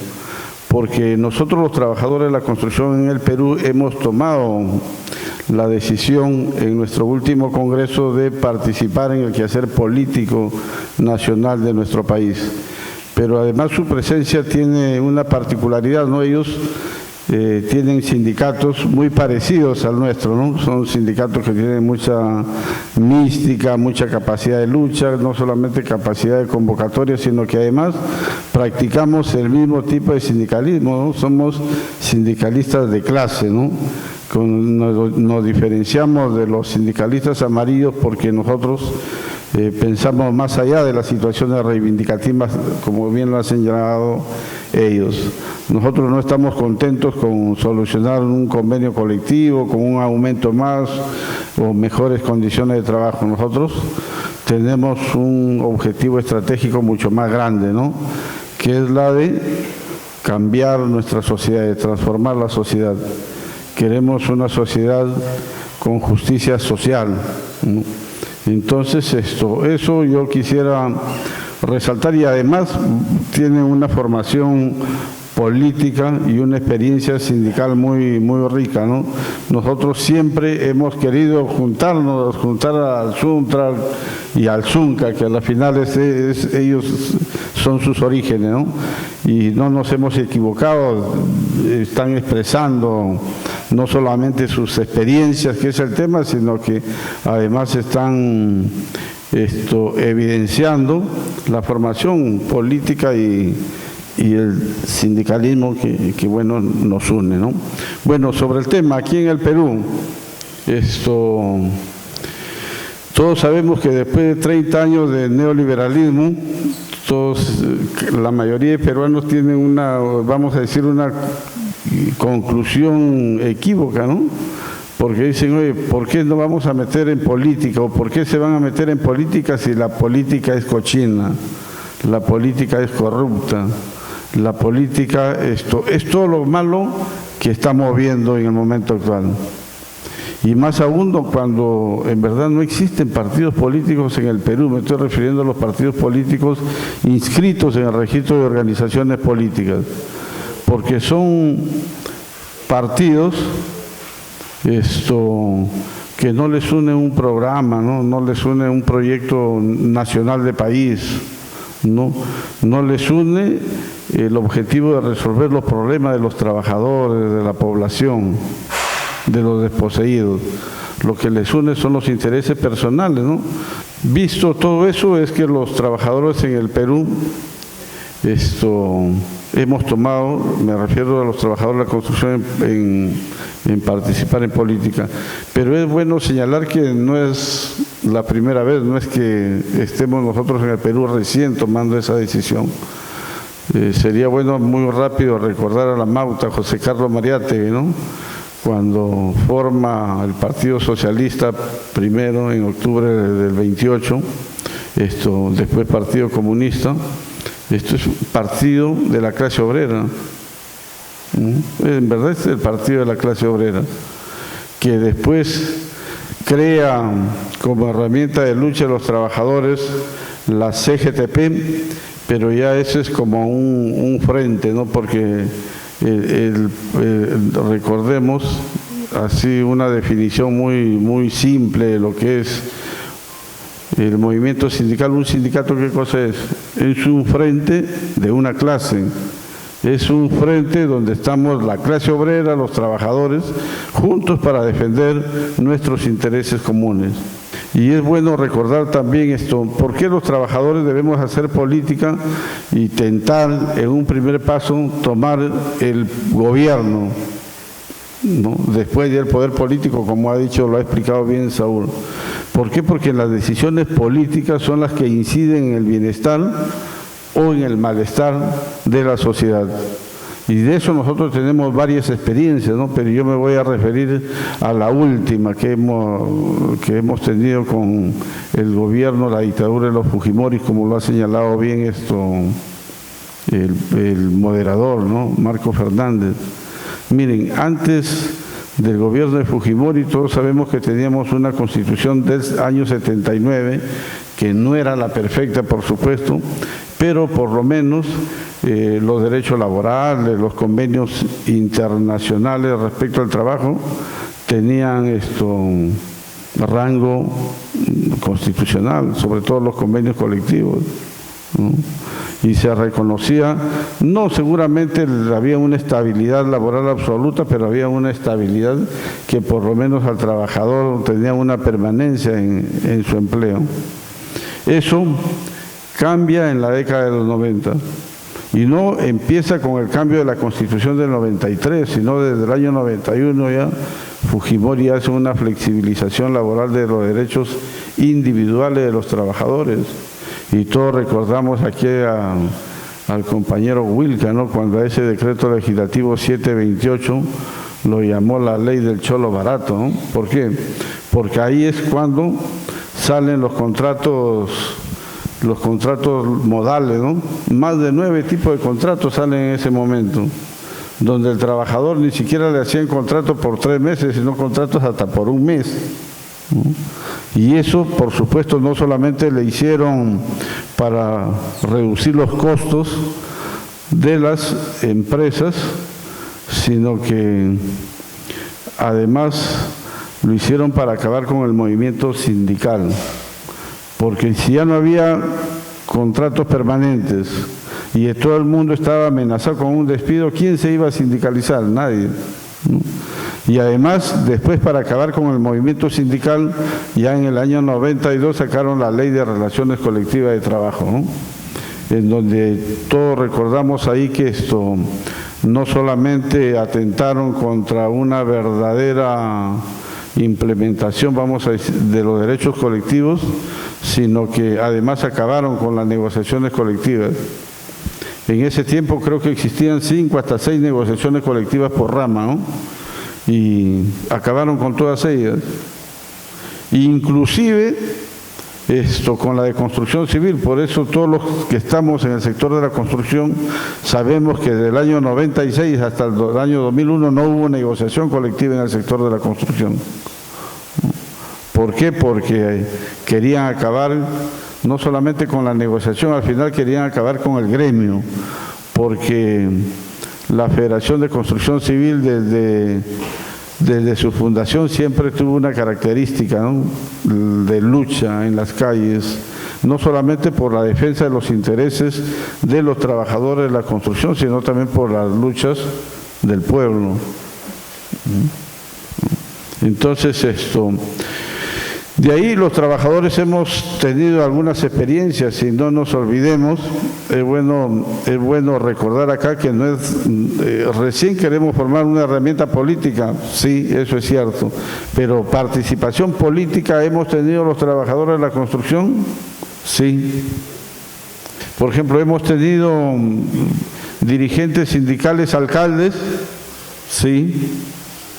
Porque nosotros los trabajadores de la construcción en el Perú hemos tomado la decisión en nuestro último congreso de participar en el quehacer político nacional de nuestro país. Pero además su presencia tiene una particularidad, ¿no? Ellos tienen sindicatos muy parecidos al nuestro, ¿no? Son sindicatos que tienen mucha mística, mucha capacidad de lucha, no solamente capacidad de convocatoria, sino que además practicamos el mismo tipo de sindicalismo, ¿no? Somos sindicalistas de clase, ¿no? Nos diferenciamos de los sindicalistas amarillos porque nosotros pensamos más allá de las situaciones reivindicativas, como bien lo han señalado ellos. Nosotros no estamos contentos con solucionar un convenio colectivo, con un aumento más o mejores condiciones de trabajo. Nosotros tenemos un objetivo estratégico mucho más grande, ¿no?, que es la de cambiar nuestra sociedad, de transformar la sociedad. Queremos una sociedad con justicia social, ¿no? Entonces eso yo quisiera resaltar, y además tiene una formación política y una experiencia sindical muy rica, ¿no? Nosotros siempre hemos querido juntar al Suntrac y al Zunca, que a la final ellos son sus orígenes, ¿no? Y no nos hemos equivocado, están expresando no solamente sus experiencias, que es el tema, sino que además están evidenciando la formación política y el sindicalismo que bueno, nos une, ¿no? Bueno, sobre el tema, aquí en el Perú, todos sabemos que después de 30 años de neoliberalismo, la mayoría de peruanos tienen una conclusión equívoca, ¿no? Porque dicen, oye, ¿por qué no vamos a meter en política? ¿O por qué se van a meter en política si la política es cochina, la política es corrupta, la política es todo lo malo que estamos viendo en el momento actual? Y más aún cuando en verdad no existen partidos políticos en el Perú. Me estoy refiriendo a los partidos políticos inscritos en el registro de organizaciones políticas, porque son partidos que no les une un programa, no les une un proyecto nacional de país, no les une el objetivo de resolver los problemas de los trabajadores, de la población, de los desposeídos. Lo que les une son los intereses personales, ¿no? Visto todo eso, es que los trabajadores en el Perú hemos tomado, me refiero a los trabajadores de la construcción, en participar en política. Pero es bueno señalar que no es la primera vez, no es que estemos nosotros en el Perú recién tomando esa decisión. Sería bueno muy rápido recordar a la Mauta, José Carlos Mariátegui, ¿no? Cuando forma el Partido Socialista, primero en octubre del 28, después Partido Comunista. Esto es un partido de la clase obrera. En verdad es el partido de la clase obrera, que después crea como herramienta de lucha de los trabajadores la CGTP, pero ya eso es como un frente, ¿no? Porque recordemos así una definición muy simple de lo que es el movimiento sindical. Un sindicato, ¿qué cosa es? Es un frente de una clase, es un frente donde estamos la clase obrera, los trabajadores, juntos para defender nuestros intereses comunes. Y es bueno recordar también ¿por qué los trabajadores debemos hacer política y intentar en un primer paso tomar el gobierno, ¿no? Después del poder político, como ha dicho, lo ha explicado bien Saúl? ¿Por qué? Porque las decisiones políticas son las que inciden en el bienestar o en el malestar de la sociedad. Y de eso nosotros tenemos varias experiencias, ¿no? Pero yo me voy a referir a la última que hemos tenido con el gobierno, la dictadura de los Fujimori, como lo ha señalado bien el moderador, ¿no? Marco Fernández. Miren, antes del gobierno de Fujimori todos sabemos que teníamos una constitución del año 79, que no era la perfecta, por supuesto, pero por lo menos los derechos laborales, los convenios internacionales respecto al trabajo tenían rango constitucional, sobre todo los convenios colectivos, ¿no? Y se reconocía, no seguramente había una estabilidad laboral absoluta, pero había una estabilidad que por lo menos al trabajador tenía una permanencia en su empleo. Eso cambia en la década de los 90 y no empieza con el cambio de la Constitución del 93, sino desde el año 91 ya Fujimori hace una flexibilización laboral de los derechos individuales de los trabajadores. Y todos recordamos aquí al compañero Wilca, ¿no? Cuando a ese decreto legislativo 728 lo llamó la ley del cholo barato, ¿no? ¿Por qué? Porque ahí es cuando salen los contratos modales, ¿no? Más de 9 tipos de contratos salen en ese momento, donde el trabajador ni siquiera le hacían contrato por 3 meses, sino contratos hasta por 1 mes, ¿no? Y eso, por supuesto, no solamente le hicieron para reducir los costos de las empresas, sino que además lo hicieron para acabar con el movimiento sindical, porque si ya no había contratos permanentes y todo el mundo estaba amenazado con un despido, ¿quién se iba a sindicalizar? Nadie, ¿no? Y además, después, para acabar con el movimiento sindical, ya en el año 92 sacaron la Ley de Relaciones Colectivas de Trabajo, ¿no? En donde todos recordamos ahí que esto no solamente atentaron contra una verdadera implementación, vamos a decir, de los derechos colectivos, sino que además acabaron con las negociaciones colectivas. En ese tiempo creo que existían 5 hasta 6 negociaciones colectivas por rama, ¿no? Y acabaron con todas ellas. Inclusive con la de construcción civil. Por eso todos los que estamos en el sector de la construcción sabemos que desde el año 96 hasta el año 2001 no hubo negociación colectiva en el sector de la construcción. ¿Por qué? Porque querían acabar no solamente con la negociación, al final querían acabar con el gremio, porque la Federación de Construcción Civil desde su fundación siempre tuvo una característica, ¿no?, de lucha en las calles, no solamente por la defensa de los intereses de los trabajadores de la construcción, sino también por las luchas del pueblo. Entonces de ahí los trabajadores hemos tenido algunas experiencias y no nos olvidemos, es bueno recordar acá que no es, recién queremos formar una herramienta política, sí, eso es cierto, pero participación política hemos tenido los trabajadores de la construcción, sí. Por ejemplo, hemos tenido dirigentes sindicales, alcaldes, sí,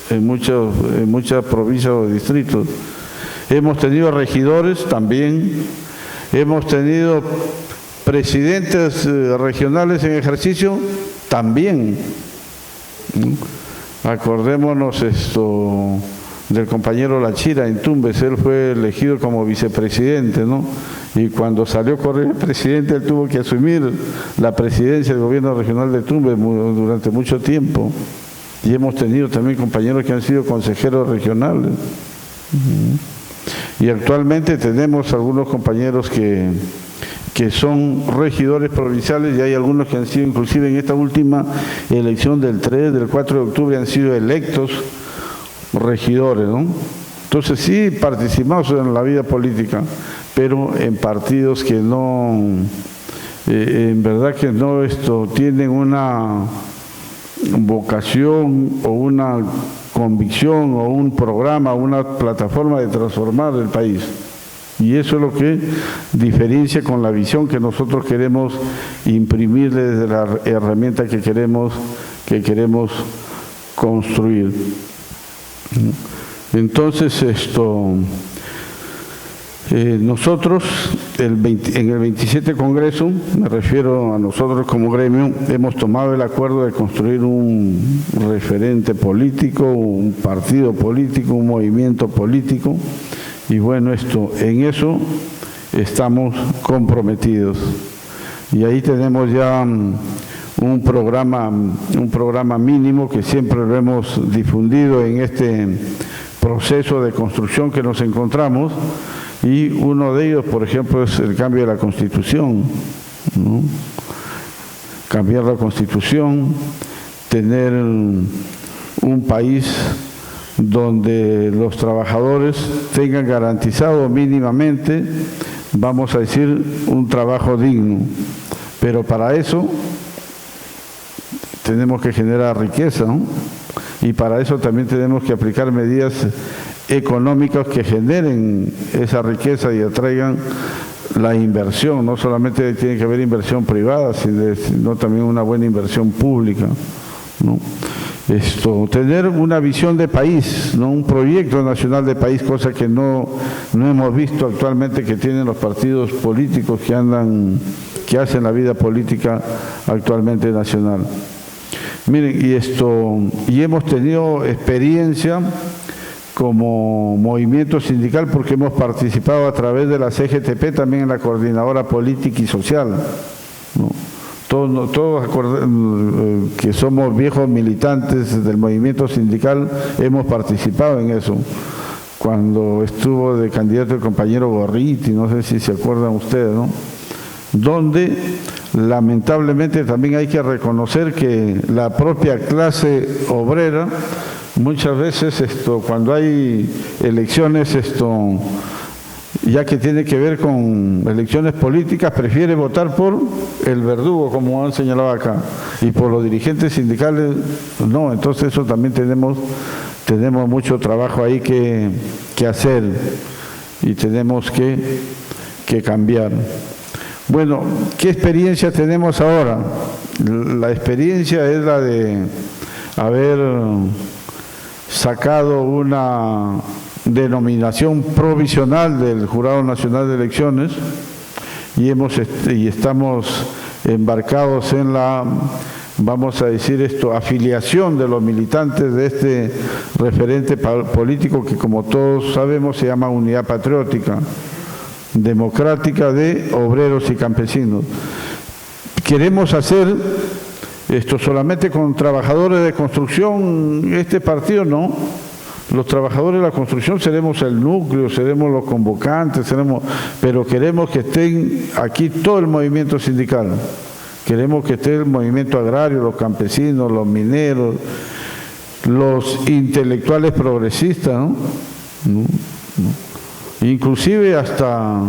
en muchas provincias o distritos. Hemos tenido regidores también, hemos tenido presidentes regionales en ejercicio también. Acordémonos del compañero Lachira en Tumbes, él fue elegido como vicepresidente, ¿no? Y cuando salió a correr el presidente, él tuvo que asumir la presidencia del gobierno regional de Tumbes durante mucho tiempo. Y hemos tenido también compañeros que han sido consejeros regionales. Y actualmente tenemos algunos compañeros que son regidores provinciales y hay algunos que han sido, inclusive en esta última elección del 3, del 4 de octubre, han sido electos regidores, ¿no? Entonces sí participamos en la vida política, pero en partidos que no, en verdad que no tienen una vocación o una convicción o un programa, una plataforma de transformar el país. Y eso es lo que diferencia con la visión que nosotros queremos imprimirle desde la herramienta que queremos construir. Entonces nosotros en el 27 Congreso, me refiero a nosotros como gremio, hemos tomado el acuerdo de construir un referente político, un partido político, un movimiento político, y bueno, en eso estamos comprometidos. Y ahí tenemos ya un programa mínimo que siempre lo hemos difundido en este proceso de construcción que nos encontramos. Y uno de ellos, por ejemplo, es el cambio de la Constitución, ¿no? Cambiar la Constitución, tener un país donde los trabajadores tengan garantizado mínimamente, vamos a decir, un trabajo digno. Pero para eso tenemos que generar riqueza, ¿no? Y para eso también tenemos que aplicar medidas económicas que generen esa riqueza y atraigan la inversión. No solamente tiene que haber inversión privada, sino también una buena inversión pública, ¿no? Tener una visión de país, ¿no? Un proyecto nacional de país, cosa que no hemos visto actualmente que tienen los partidos políticos que hacen la vida política actualmente nacional. Miren, y hemos tenido experiencia como movimiento sindical porque hemos participado a través de la CGTP también en la Coordinadora Política y Social, ¿no? Todos que somos viejos militantes del movimiento sindical hemos participado en eso. Cuando estuvo de candidato el compañero Gorriti, no sé si se acuerdan ustedes, ¿no? Donde lamentablemente también hay que reconocer que la propia clase obrera, muchas veces cuando hay elecciones, ya que tiene que ver con elecciones políticas, prefiere votar por el verdugo, como han señalado acá, y por los dirigentes sindicales no. Entonces eso también tenemos mucho trabajo ahí que hacer y tenemos que cambiar. Bueno, ¿qué experiencia tenemos ahora? La experiencia es la de haber sacado una denominación provisional del Jurado Nacional de Elecciones y estamos embarcados en la, vamos a decir afiliación de los militantes de este referente político que, como todos sabemos, se llama Unidad Patriótica Democrática de Obreros y Campesinos. Queremos hacer esto solamente con trabajadores de construcción, este partido no. Los trabajadores de la construcción seremos el núcleo, seremos los convocantes, pero queremos que estén aquí todo el movimiento sindical. Queremos que esté el movimiento agrario, los campesinos, los mineros, los intelectuales progresistas, ¿no? Inclusive hasta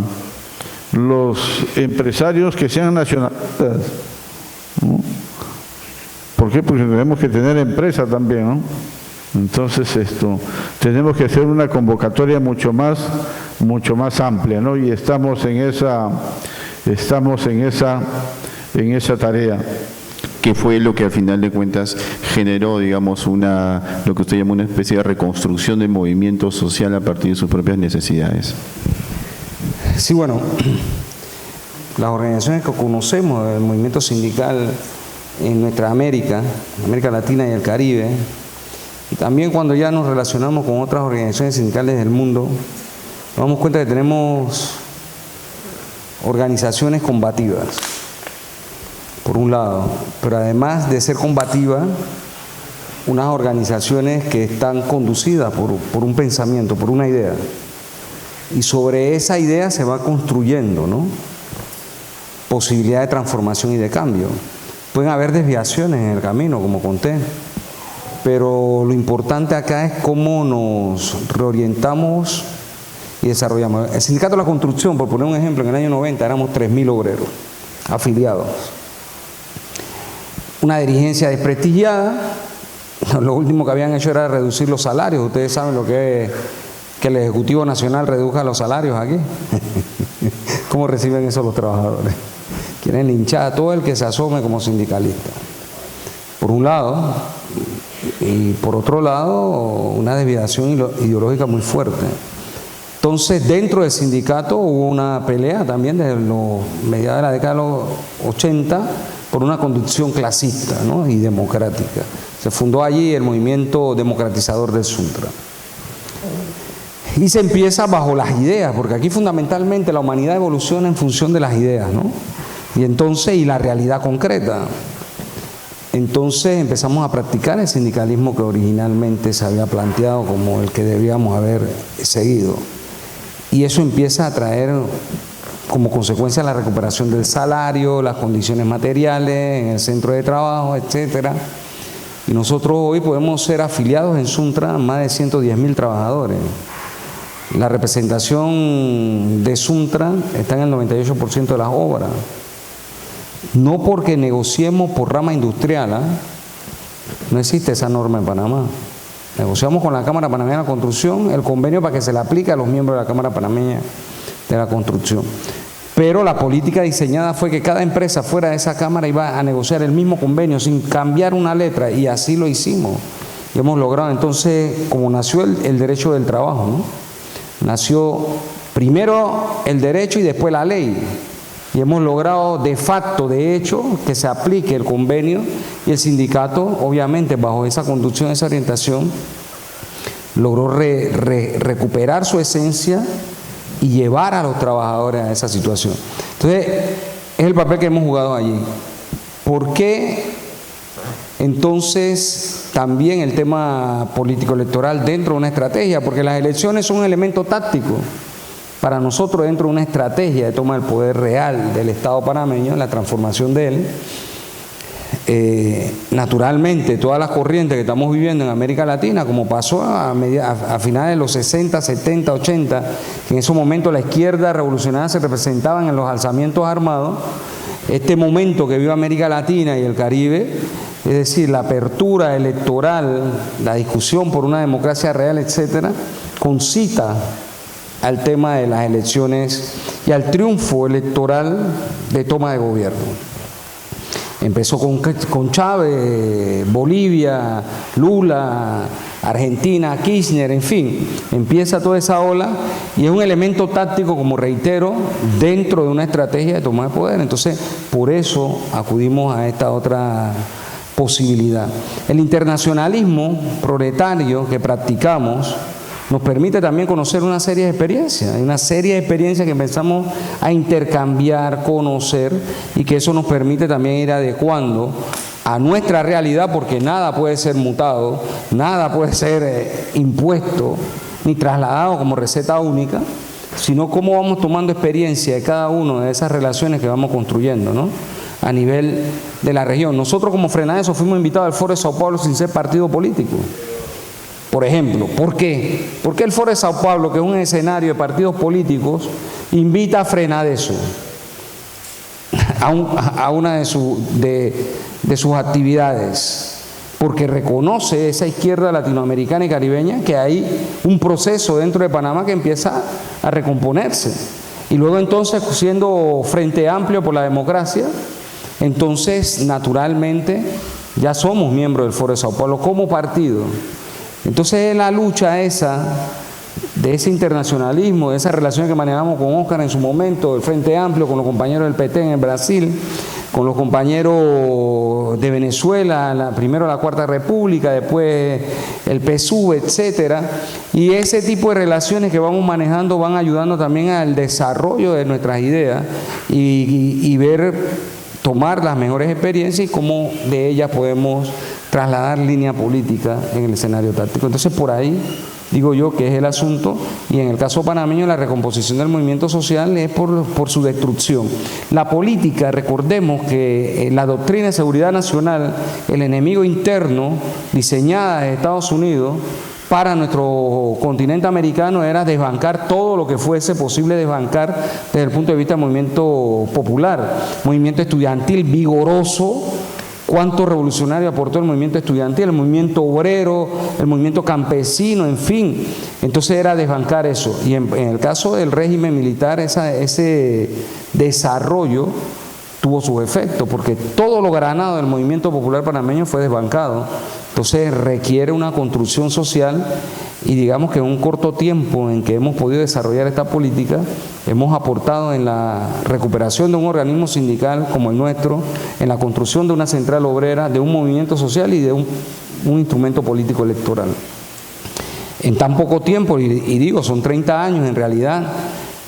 los empresarios que sean nacionalistas, ¿no? ¿Por qué? Porque tenemos que tener empresa también, ¿no? Entonces tenemos que hacer una convocatoria mucho más amplia, ¿no? Y estamos en esa tarea. ¿Qué fue lo que al final de cuentas generó, digamos, lo que usted llama una especie de reconstrucción del movimiento social a partir de sus propias necesidades? Sí, bueno, las organizaciones que conocemos del movimiento sindical en nuestra América Latina y el Caribe, y también cuando ya nos relacionamos con otras organizaciones sindicales del mundo, nos damos cuenta que tenemos organizaciones combativas, por un lado, pero además de ser combativas, unas organizaciones que están conducidas por un pensamiento, por una idea, y sobre esa idea se va construyendo, ¿no?, posibilidad de transformación y de cambio. Pueden haber desviaciones en el camino, como conté, pero lo importante acá es cómo nos reorientamos y desarrollamos. El Sindicato de la Construcción, por poner un ejemplo, en el año 90 éramos 3.000 obreros afiliados. Una dirigencia desprestigiada. Lo último que habían hecho era reducir los salarios. Ustedes saben lo que es que el Ejecutivo Nacional reduzca los salarios aquí. ¿Cómo reciben eso los trabajadores? Quieren linchar a todo el que se asome como sindicalista, por un lado, y por otro lado una desviación ideológica muy fuerte. Entonces, dentro del sindicato hubo una pelea también desde mediados de la década de los 80 por una conducción clasista, ¿no?, y democrática. Se fundó allí el movimiento democratizador del Suntra. Y se empieza bajo las ideas, porque aquí fundamentalmente la humanidad evoluciona en función de las ideas, ¿no? Y la realidad concreta. Entonces empezamos a practicar el sindicalismo que originalmente se había planteado como el que debíamos haber seguido. Y eso empieza a traer como consecuencia la recuperación del salario, las condiciones materiales en el centro de trabajo, etcétera. Y nosotros hoy podemos ser afiliados en Suntra a más de 110.000 trabajadores. La representación de Suntra está en el 98% de las obras. No porque negociemos por rama industrial, no existe esa norma en Panamá. Negociamos con la Cámara Panameña de la Construcción el convenio para que se le aplique a los miembros de la Cámara Panameña de la Construcción. Pero la política diseñada fue que cada empresa fuera de esa Cámara iba a negociar el mismo convenio sin cambiar una letra, y así lo hicimos. Y hemos logrado entonces, como nació el derecho del trabajo, ¿no? Nació primero el derecho y después la ley. Y hemos logrado de facto, de hecho, que se aplique el convenio, y el sindicato, obviamente, bajo esa conducción, esa orientación, logró recuperar su esencia y llevar a los trabajadores a esa situación. Entonces, es el papel que hemos jugado allí. ¿Por qué entonces también el tema político-electoral dentro de una estrategia? Porque las elecciones son un elemento táctico para nosotros dentro de una estrategia de toma del poder real del Estado panameño, la transformación de él. Naturalmente, todas las corrientes que estamos viviendo en América Latina, como pasó a finales de los 60, 70, 80, que en esos momentos la izquierda revolucionaria se representaban en los alzamientos armados, este momento que vive América Latina y el Caribe, es decir, la apertura electoral, la discusión por una democracia real, etcétera, concita al tema de las elecciones y al triunfo electoral de toma de gobierno. Empezó con Chávez, Bolivia, Lula, Argentina, Kirchner, en fin, empieza toda esa ola y es un elemento táctico, como reitero, dentro de una estrategia de toma de poder. Entonces, por eso acudimos a esta otra posibilidad. El internacionalismo proletario que practicamos nos permite también conocer una serie de experiencias, hay una serie de experiencias que empezamos a intercambiar, conocer, y que eso nos permite también ir adecuando a nuestra realidad, porque nada puede ser mutado, nada puede ser impuesto ni trasladado como receta única, sino cómo vamos tomando experiencia de cada una de esas relaciones que vamos construyendo, ¿no?, a nivel de la región. Nosotros como Frenadeso fuimos invitados al Foro de Sao Paulo sin ser partido político. Por ejemplo, ¿por qué? Porque el Foro de Sao Paulo, que es un escenario de partidos políticos, invita a Frenadeso a una de sus actividades, porque reconoce esa izquierda latinoamericana y caribeña que hay un proceso dentro de Panamá que empieza a recomponerse. Y luego entonces, siendo Frente Amplio por la Democracia, entonces naturalmente ya somos miembros del Foro de Sao Paulo como partido. Entonces la lucha esa, de ese internacionalismo, de esas relaciones que manejamos con Óscar en su momento, el Frente Amplio, con los compañeros del PT en el Brasil, con los compañeros de Venezuela, primero la Cuarta República, después el PSUV, etcétera, y ese tipo de relaciones que vamos manejando van ayudando también al desarrollo de nuestras ideas y tomar las mejores experiencias y cómo de ellas podemos trasladar línea política en el escenario táctico. Entonces, por ahí digo yo que es el asunto, y en el caso panameño la recomposición del movimiento social es por su destrucción. La política, recordemos que la doctrina de seguridad nacional, el enemigo interno diseñada de Estados Unidos para nuestro continente americano era desbancar todo lo que fuese posible desbancar desde el punto de vista del movimiento popular, movimiento estudiantil vigoroso. Cuánto revolucionario aportó el movimiento estudiantil, el movimiento obrero, el movimiento campesino, en fin. Entonces era desbancar eso. Y en el caso del régimen militar, ese desarrollo tuvo sus efectos, porque todo lo granado del movimiento popular panameño fue desbancado. Entonces requiere una construcción social, y digamos que en un corto tiempo en que hemos podido desarrollar esta política, hemos aportado en la recuperación de un organismo sindical como el nuestro, en la construcción de una central obrera, de un movimiento social y de un instrumento político electoral. En tan poco tiempo, y digo, son 30 años en realidad,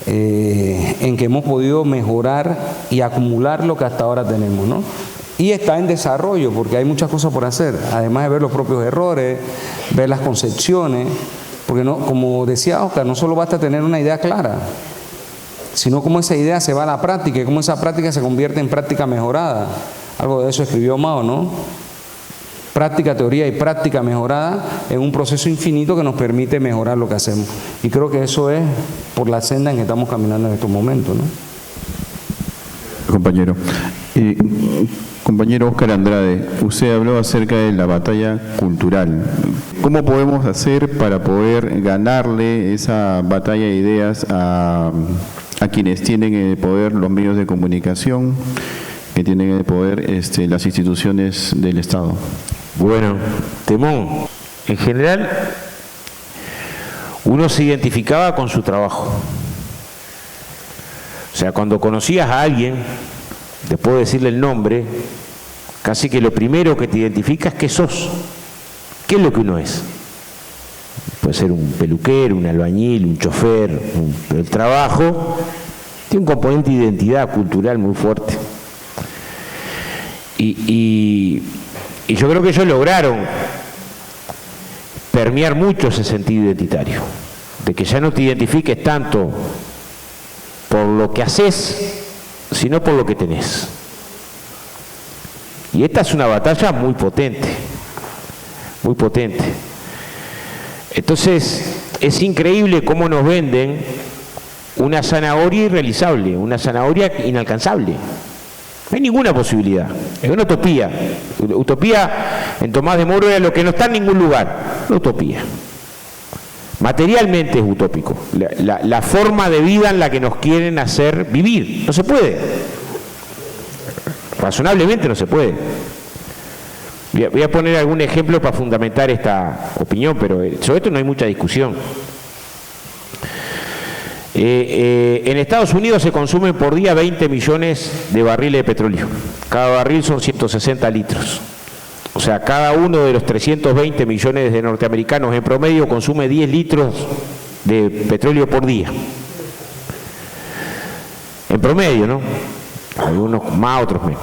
en que hemos podido mejorar y acumular lo que hasta ahora tenemos, ¿no? Y está en desarrollo, porque hay muchas cosas por hacer, además de ver los propios errores, ver las concepciones, porque no, como decía Óscar, no solo basta tener una idea clara, sino cómo esa idea se va a la práctica y cómo esa práctica se convierte en práctica mejorada. Algo de eso escribió Mao, ¿no? Práctica, teoría y práctica mejorada en un proceso infinito que nos permite mejorar lo que hacemos. Y creo que eso es por la senda en que estamos caminando en estos momentos, ¿no? Compañero. Compañero Óscar Andrade, usted habló acerca de la batalla cultural. ¿Cómo podemos hacer para poder ganarle esa batalla de ideas a quienes tienen el poder, los medios de comunicación, que tienen el poder las instituciones del Estado? Bueno, Temón, en general uno se identificaba con su trabajo. O sea, cuando conocías a alguien, después de decirle el nombre, casi que lo primero que te identifica es qué sos, qué es lo que uno es. Puede ser un peluquero, un albañil, un chofer, el trabajo tiene un componente de identidad cultural muy fuerte. Y yo creo que ellos lograron permear mucho ese sentido identitario, de que ya no te identifiques tanto por lo que haces, sino por lo que tenés. Y esta es una batalla muy potente, muy potente. Entonces, es increíble cómo nos venden una zanahoria irrealizable, una zanahoria inalcanzable. No hay ninguna posibilidad, es una utopía. Utopía en Tomás de Moro era lo que no está en ningún lugar, una utopía. Materialmente es utópico, la forma de vida en la que nos quieren hacer vivir, no se puede. Razonablemente no se puede. Voy a poner algún ejemplo para fundamentar esta opinión, pero sobre esto no hay mucha discusión. En Estados Unidos se consumen por día 20 millones de barriles de petróleo. Cada barril son 160 litros. O sea, cada uno de los 320 millones de norteamericanos en promedio consume 10 litros de petróleo por día. En promedio, ¿no? Algunos más, otros menos.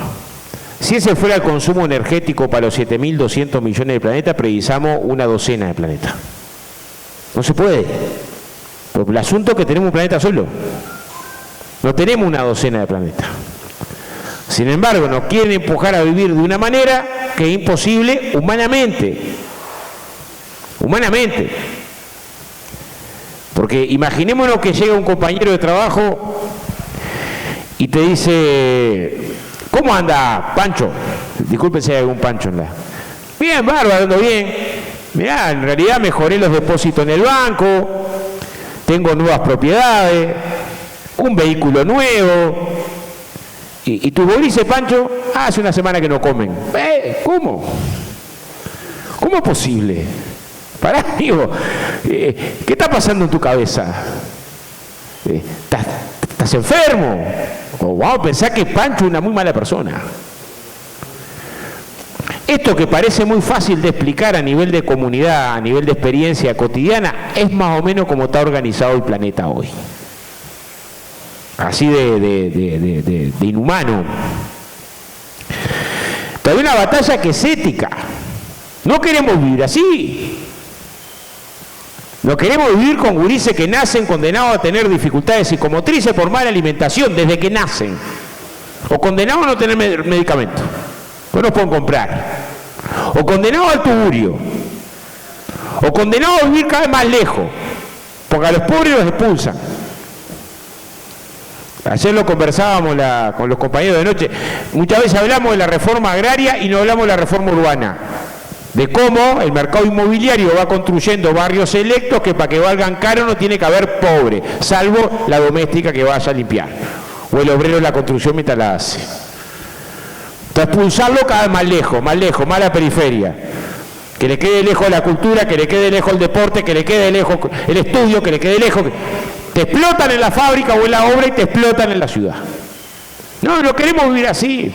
Si ese fuera el consumo energético para los 7.200 millones de planetas, precisamos una docena de planetas. No se puede. Porque el asunto es que tenemos un planeta solo. No tenemos una docena de planetas. Sin embargo, nos quieren empujar a vivir de una manera que es imposible humanamente. Humanamente. Porque imaginémonos que llega un compañero de trabajo y te dice: ¿cómo anda, Pancho? Disculpen si hay algún Pancho en la... Bien, bárbaro, ando bien. Mirá, en realidad mejoré los depósitos en el banco, tengo nuevas propiedades, un vehículo nuevo. ¿Y tus gurises, Pancho? Hace una semana que no comen. ¿Cómo? ¿Cómo es posible? Pará, digo, ¿qué está pasando en tu cabeza? ¿Estás enfermo? O vamos a pensar que Pancho es una muy mala persona. Esto que parece muy fácil de explicar a nivel de comunidad, a nivel de experiencia cotidiana, es más o menos como está organizado el planeta hoy. Así de inhumano. Pero hay una batalla que es ética. No queremos vivir así. No queremos vivir con gurises que nacen condenados a tener dificultades psicomotrices por mala alimentación desde que nacen. O condenados a no tener medicamentos. No los pueden comprar. O condenados al tuburio. O condenados a vivir cada vez más lejos. Porque a los pobres los expulsan. Ayer lo conversábamos con los compañeros de noche. Muchas veces hablamos de la reforma agraria y no hablamos de la reforma urbana. De cómo el mercado inmobiliario va construyendo barrios selectos que para que valgan caro no tiene que haber pobre, salvo la doméstica que vaya a limpiar. O el obrero de la construcción mientras la hace. Entonces expulsarlo cada vez más a la periferia. Que le quede lejos la cultura, que le quede lejos el deporte, que le quede lejos el estudio, que le quede lejos... Te explotan en la fábrica o en la obra y te explotan en la ciudad. No queremos vivir así.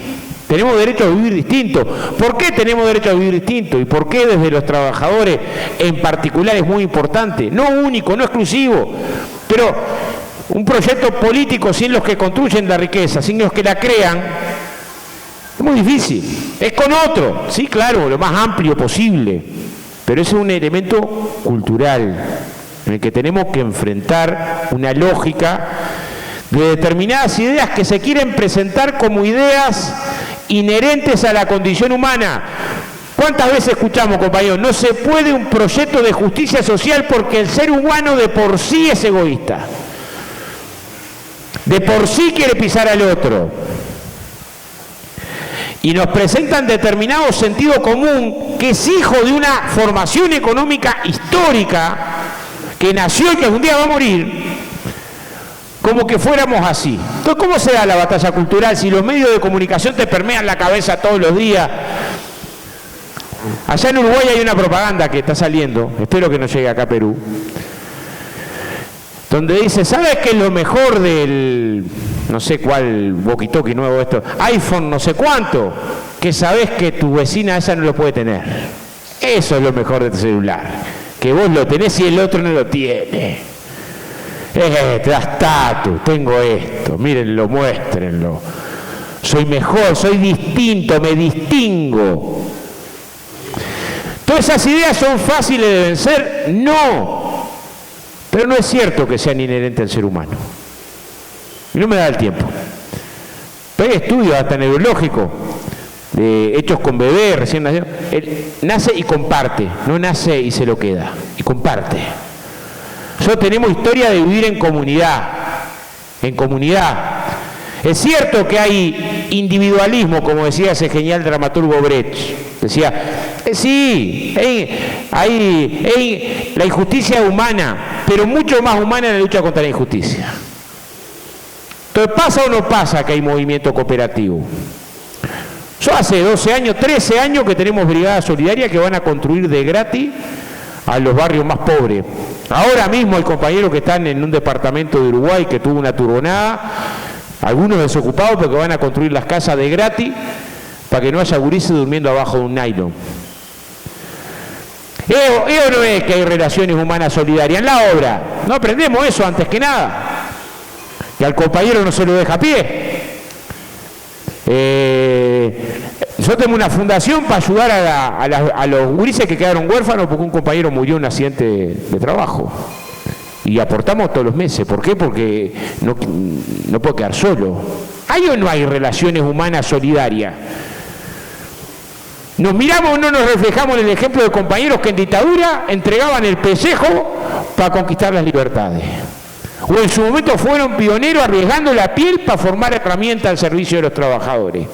Tenemos derecho a vivir distinto. ¿Por qué tenemos derecho a vivir distinto? ¿Y por qué desde los trabajadores en particular es muy importante? No único, no exclusivo, pero un proyecto político sin los que construyen la riqueza, sin los que la crean, es muy difícil. Es con otro, sí, claro, lo más amplio posible, pero es un elemento cultural en el que tenemos que enfrentar una lógica de determinadas ideas que se quieren presentar como ideas inherentes a la condición humana. ¿Cuántas veces escuchamos, compañeros? No se puede un proyecto de justicia social porque el ser humano de por sí es egoísta. De por sí quiere pisar al otro. Y nos presentan determinado sentido común que es hijo de una formación económica histórica que nació y que algún día va a morir, como que fuéramos así. Entonces, ¿cómo se da la batalla cultural si los medios de comunicación te permean la cabeza todos los días? Allá en Uruguay hay una propaganda que está saliendo, espero que no llegue acá a Perú, donde dice: ¿sabes qué es lo mejor del, no sé cuál walkie-talkie nuevo esto, iPhone no sé cuánto? Que sabes que tu vecina esa no lo puede tener. Eso es lo mejor de tu celular. Que vos lo tenés y el otro no lo tiene. Te da estatus, tengo esto, mírenlo, muéstrenlo. soy mejor, soy distinto, me distingo. ¿Todas esas ideas son fáciles de vencer? No. Pero no es cierto que sean inherentes al ser humano. Y no me da el tiempo. Pero hay estudios hasta neurológicos, hechos con bebés recién nacidos. Él nace y comparte, no nace y se lo queda, y comparte. Nosotros tenemos historia de vivir en comunidad, en comunidad. Es cierto que hay individualismo, como decía ese genial dramaturgo Brecht. Decía, sí, hay la injusticia humana, pero mucho más humana en la lucha contra la injusticia. Entonces, ¿pasa o no pasa que hay movimiento cooperativo? Yo hace 12 años, 13 años que tenemos brigadas solidarias que van a construir de gratis a los barrios más pobres. Ahora mismo hay compañeros que están en un departamento de Uruguay que tuvo una turbonada, algunos desocupados porque van a construir las casas de gratis para que no haya gurises durmiendo abajo de un nylon. ¿O no es que hay relaciones humanas solidarias en la obra? No aprendemos eso antes que nada. Y al compañero no se lo deja a pie. Yo tengo una fundación para ayudar a los gurises que quedaron huérfanos porque un compañero murió en un accidente de trabajo. Y aportamos todos los meses. ¿Por qué? Porque no puede quedar solo. ¿Hay o no hay relaciones humanas solidarias? ¿Nos miramos o no nos reflejamos en el ejemplo de compañeros que en dictadura entregaban el pellejo para conquistar las libertades? O en su momento fueron pioneros arriesgando la piel para formar herramientas al servicio de los trabajadores.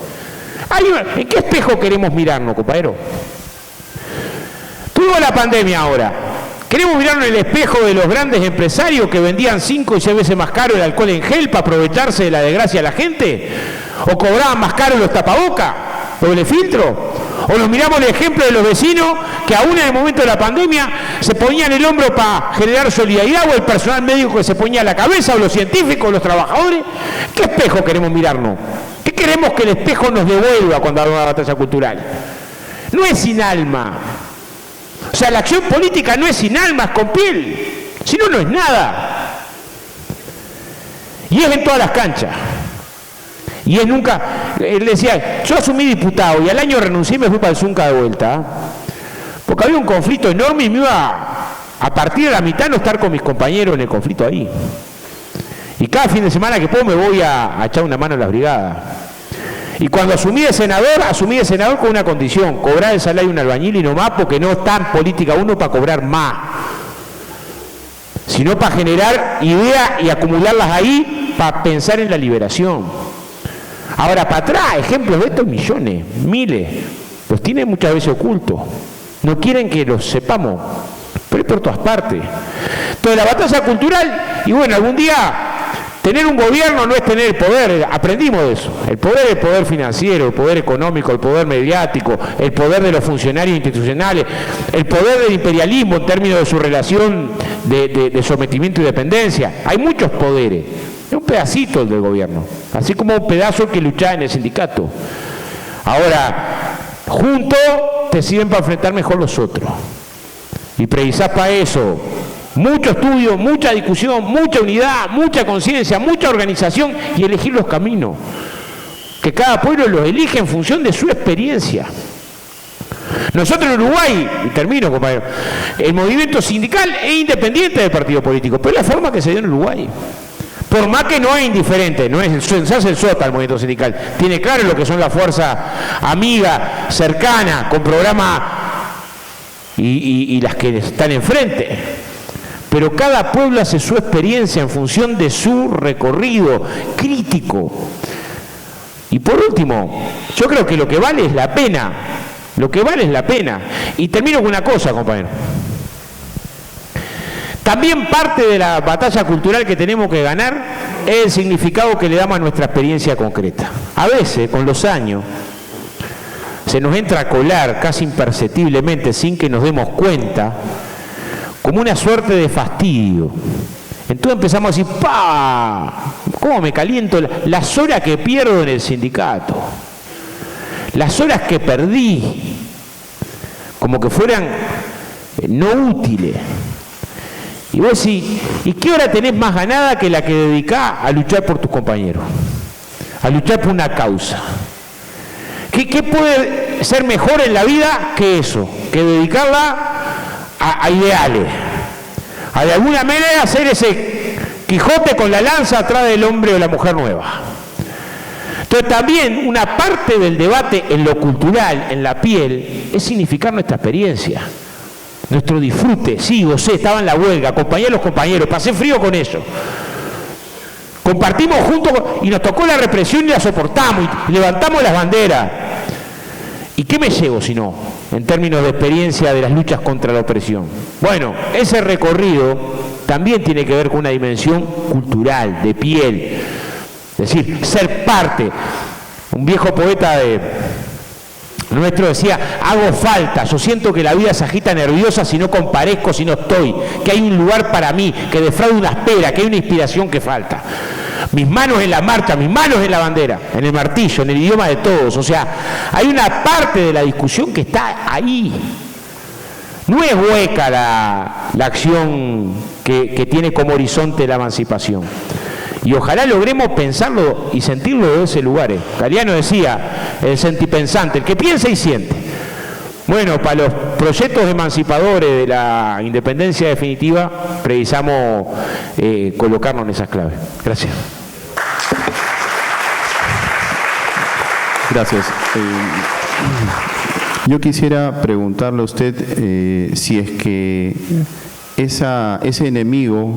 ¿En qué espejo queremos mirarnos, compañero? Tuvimos la pandemia ahora. ¿Queremos mirarnos en el espejo de los grandes empresarios que vendían 5 y 6 veces más caro el alcohol en gel para aprovecharse de la desgracia de la gente? ¿O cobraban más caro los tapabocas? ¿Doble filtro? ¿O nos miramos el ejemplo de los vecinos que aún en el momento de la pandemia se ponían el hombro para generar solidaridad, o el personal médico que se ponía la cabeza, o los científicos, o los trabajadores? ¿Qué espejo queremos mirarnos? ¿Qué queremos que el espejo nos devuelva cuando hablamos de la batalla cultural? No es sin alma. O sea, la acción política no es sin alma, es con piel. Si no, no es nada. Y es en todas las canchas. Y es nunca, él decía, yo asumí diputado y al año renuncié y me fui para el Zunca de vuelta, porque había un conflicto enorme y me iba a partir de la mitad no estar con mis compañeros en el conflicto ahí. Y cada fin de semana que puedo me voy a echar una mano a las brigadas. Y cuando asumí de senador con una condición, cobrar el salario de un albañil y no más, porque no está en política uno para cobrar más, sino para generar ideas y acumularlas ahí para pensar en la liberación. Ahora, para atrás, ejemplos de estos millones, miles, los tienen muchas veces ocultos. No quieren que los sepamos, pero es por todas partes. Entonces, la batalla cultural, y bueno, algún día, tener un gobierno no es tener el poder, aprendimos de eso. El poder es el poder financiero, el poder económico, el poder mediático, el poder de los funcionarios institucionales, el poder del imperialismo en términos de su relación de sometimiento y dependencia. Hay muchos poderes. Es un pedacito el del gobierno, así como un pedazo que luchaba en el sindicato. Ahora, juntos te sirven para enfrentar mejor los otros. Y precisás para eso mucho estudio, mucha discusión, mucha unidad, mucha conciencia, mucha organización y elegir los caminos. Que cada pueblo los elige en función de su experiencia. Nosotros en Uruguay, y termino, compañero, el movimiento sindical es independiente del partido político, pero es la forma que se dio en Uruguay. Por más que no es indiferente, no es se hace el sota el movimiento sindical, tiene claro lo que son las fuerzas amigas, cercanas, con programas y las que están enfrente. Pero cada pueblo hace su experiencia en función de su recorrido crítico. Y por último, yo creo que lo que vale es la pena. Lo que vale es la pena. Y termino con una cosa, compañero. También parte de la batalla cultural que tenemos que ganar es el significado que le damos a nuestra experiencia concreta. A veces, con los años, se nos entra a colar casi imperceptiblemente, sin que nos demos cuenta, como una suerte de fastidio. Entonces empezamos a decir, ¡pah! ¿Cómo me caliento? Las horas que pierdo en el sindicato, las horas que perdí, como que fueran no útiles. Y vos decís, ¿y qué hora tenés más ganada que la que dedicás a luchar por tus compañeros? a luchar por una causa. ¿Qué puede ser mejor en la vida que eso? Que dedicarla a ideales, a de alguna manera hacer ese Quijote con la lanza atrás del hombre o la mujer nueva. Entonces también una parte del debate en lo cultural, en la piel, es significar nuestra experiencia, nuestro disfrute. Sí, gocé, estaba en la huelga, acompañé a los compañeros, pasé frío con eso. Compartimos juntos y nos tocó la represión y la soportamos y levantamos las banderas. ¿Y qué me llevo si no, en términos de experiencia de las luchas contra la opresión? Bueno, ese recorrido también tiene que ver con una dimensión cultural, de piel. Es decir, ser parte. Un viejo poeta nuestro decía, hago falta, yo siento que la vida se agita nerviosa si no comparezco, si no estoy, que hay un lugar para mí, que defrauda una espera, que hay una inspiración que falta. Mis manos en la marcha, mis manos en la bandera, en el martillo, en el idioma de todos. O sea, hay una parte de la discusión que está ahí. No es hueca la acción que tiene como horizonte la emancipación. Y ojalá logremos pensarlo y sentirlo de ese lugar. Galeano decía, el sentipensante, el que piensa y siente. Bueno, para los proyectos emancipadores de la independencia definitiva, precisamos colocarnos en esas claves. Gracias. Gracias. Yo quisiera preguntarle a usted si es que ese enemigo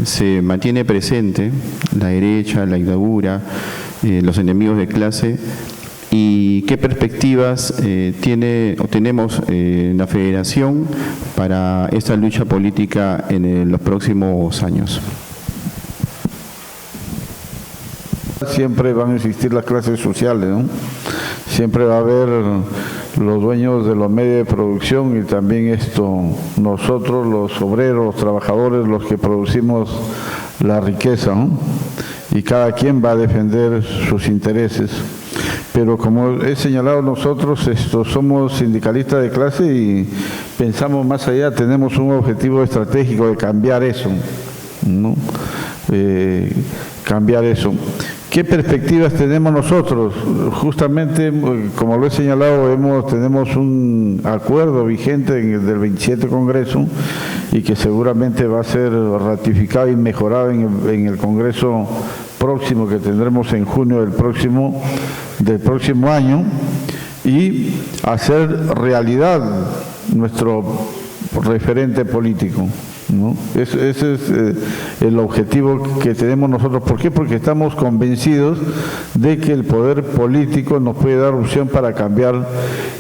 se mantiene presente, la derecha, la dictadura, los enemigos de clase, y qué perspectivas tiene o tenemos en la Federación para esta lucha política en los próximos años. Siempre van a existir las clases sociales, ¿no? Siempre va a haber los dueños de los medios de producción y también nosotros los obreros, los trabajadores, los que producimos la riqueza, ¿no? Y cada quien va a defender sus intereses. Pero como he señalado, nosotros somos sindicalistas de clase y pensamos más allá, tenemos un objetivo estratégico de cambiar eso, ¿no? Cambiar eso. ¿Qué perspectivas tenemos nosotros? Justamente, como lo he señalado, tenemos un acuerdo vigente del 27 Congreso y que seguramente va a ser ratificado y mejorado en el Congreso próximo que tendremos en junio del próximo año, y hacer realidad nuestro referente político, ¿no? Ese es el objetivo que tenemos nosotros. ¿Por qué? Porque estamos convencidos de que el poder político nos puede dar opción para cambiar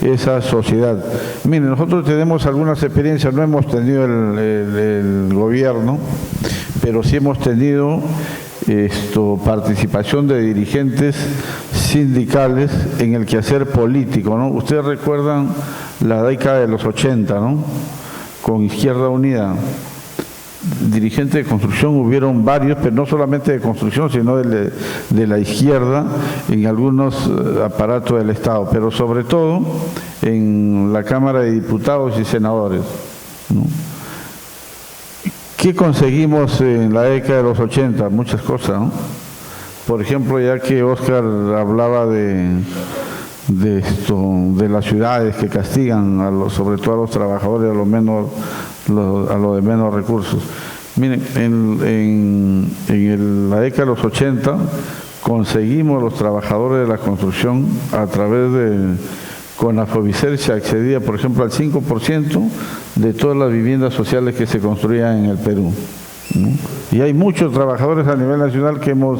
esa sociedad. Miren, nosotros tenemos algunas experiencias, no hemos tenido el gobierno, pero sí hemos tenido participación de dirigentes sindicales en el quehacer político, ¿no? Ustedes recuerdan la década de los 80, ¿no? Con Izquierda Unida. Dirigentes de construcción hubieron varios, pero no solamente de construcción, sino de la izquierda en algunos aparatos del Estado, pero sobre todo en la Cámara de Diputados y Senadores, ¿no? ¿Qué conseguimos en la década de los 80? Muchas cosas, ¿no? Por ejemplo, ya que Óscar hablaba de las ciudades que castigan sobre todo a los trabajadores, a los de menos recursos. Miren, en la década de los 80 conseguimos los trabajadores de la construcción a través con la Fovicer se accedía, por ejemplo, al 5% de todas las viviendas sociales que se construían en el Perú, ¿no? Y hay muchos trabajadores a nivel nacional que hemos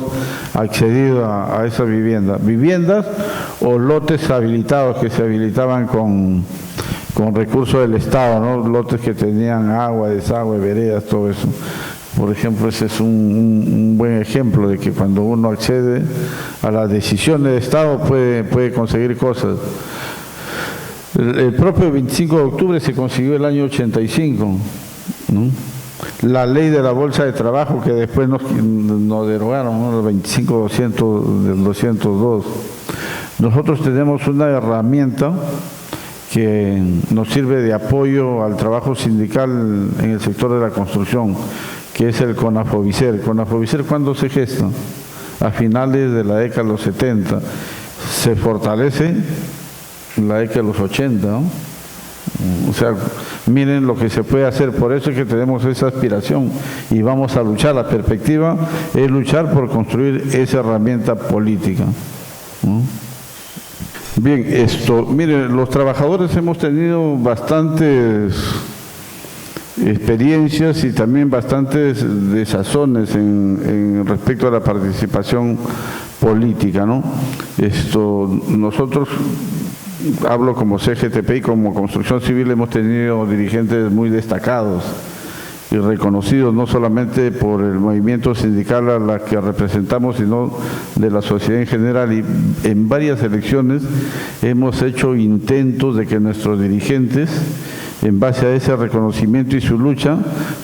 accedido a esas viviendas o lotes habilitados que se habilitaban con recursos del Estado, ¿no? Lotes que tenían agua, desagüe, veredas, todo eso. Por ejemplo, ese es un buen ejemplo de que cuando uno accede a las decisiones del Estado puede conseguir cosas. El propio 25 de octubre se consiguió el año 85, ¿no? La ley de la bolsa de trabajo que después nos derogaron, ¿no? El 25-200 del 202. Nosotros tenemos una herramienta que nos sirve de apoyo al trabajo sindical en el sector de la construcción, que es el CONAFOVICER. ¿CONAFOVICER cuándo se gesta? a finales de la década de los 70. Se fortalece en la década de los 80, ¿no? O sea, miren lo que se puede hacer, por eso es que tenemos esa aspiración y vamos a luchar. La perspectiva es luchar por construir esa herramienta política, ¿no? Bien, miren, los trabajadores hemos tenido bastantes experiencias y también bastantes desazones en respecto a la participación política, ¿no? Nosotros, hablo como CGTP y como Construcción Civil, hemos tenido dirigentes muy destacados y reconocidos, no solamente por el movimiento sindical a la que representamos, sino de la sociedad en general. Y en varias elecciones hemos hecho intentos de que nuestros dirigentes, en base a ese reconocimiento y su lucha,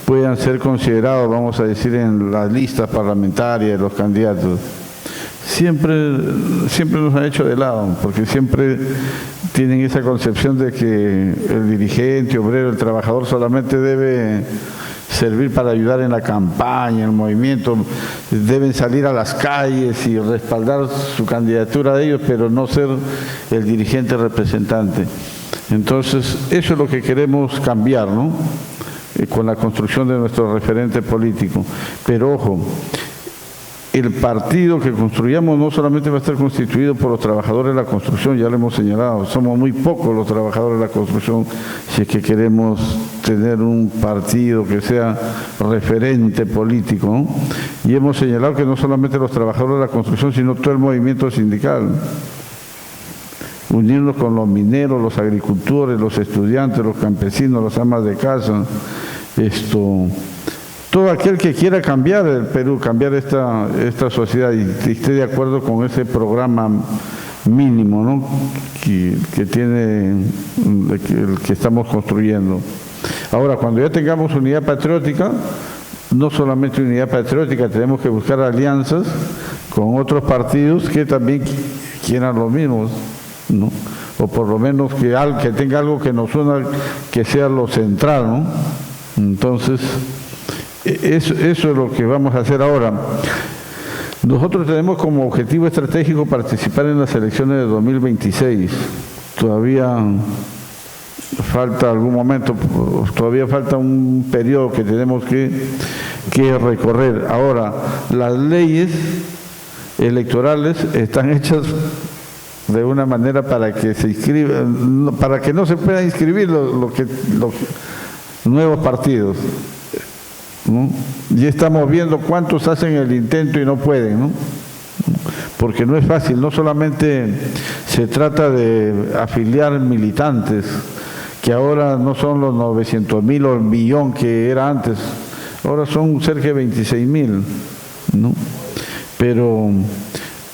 puedan ser considerados, vamos a decir, en las listas parlamentarias de los candidatos. Siempre nos han hecho de lado, porque siempre tienen esa concepción de que el dirigente, obrero, el trabajador solamente debe servir para ayudar en la campaña, en el movimiento, deben salir a las calles y respaldar su candidatura de ellos, pero no ser el dirigente representante. Entonces, eso es lo que queremos cambiar, ¿no? Con la construcción de nuestro referente político. Pero ojo, el partido que construyamos no solamente va a estar constituido por los trabajadores de la construcción, ya lo hemos señalado, somos muy pocos los trabajadores de la construcción si es que queremos tener un partido que sea referente político, ¿no? Y hemos señalado que no solamente los trabajadores de la construcción, sino todo el movimiento sindical. Unirnos con los mineros, los agricultores, los estudiantes, los campesinos, las amas de casa, todo aquel que quiera cambiar el Perú, cambiar esta sociedad y esté de acuerdo con ese programa mínimo, ¿no? que tiene el que estamos construyendo. Ahora, cuando ya tengamos unidad patriótica, no solamente unidad patriótica, tenemos que buscar alianzas con otros partidos que también quieran lo mismo, ¿no? O por lo menos que tenga algo que nos una, que sea lo central, ¿no? Entonces, eso es lo que vamos a hacer ahora. Nosotros tenemos como objetivo estratégico participar en las elecciones de 2026. Todavía falta algún momento, todavía falta un periodo que tenemos que recorrer. Ahora, las leyes electorales están hechas de una manera para que se inscriban, para que no se puedan inscribir los nuevos partidos, ¿no? Ya estamos viendo cuántos hacen el intento y no pueden, ¿no? Porque no es fácil, no solamente se trata de afiliar militantes, que ahora no son los 900.000 o el millón que era antes, ahora son cerca de 26.000, ¿no? Pero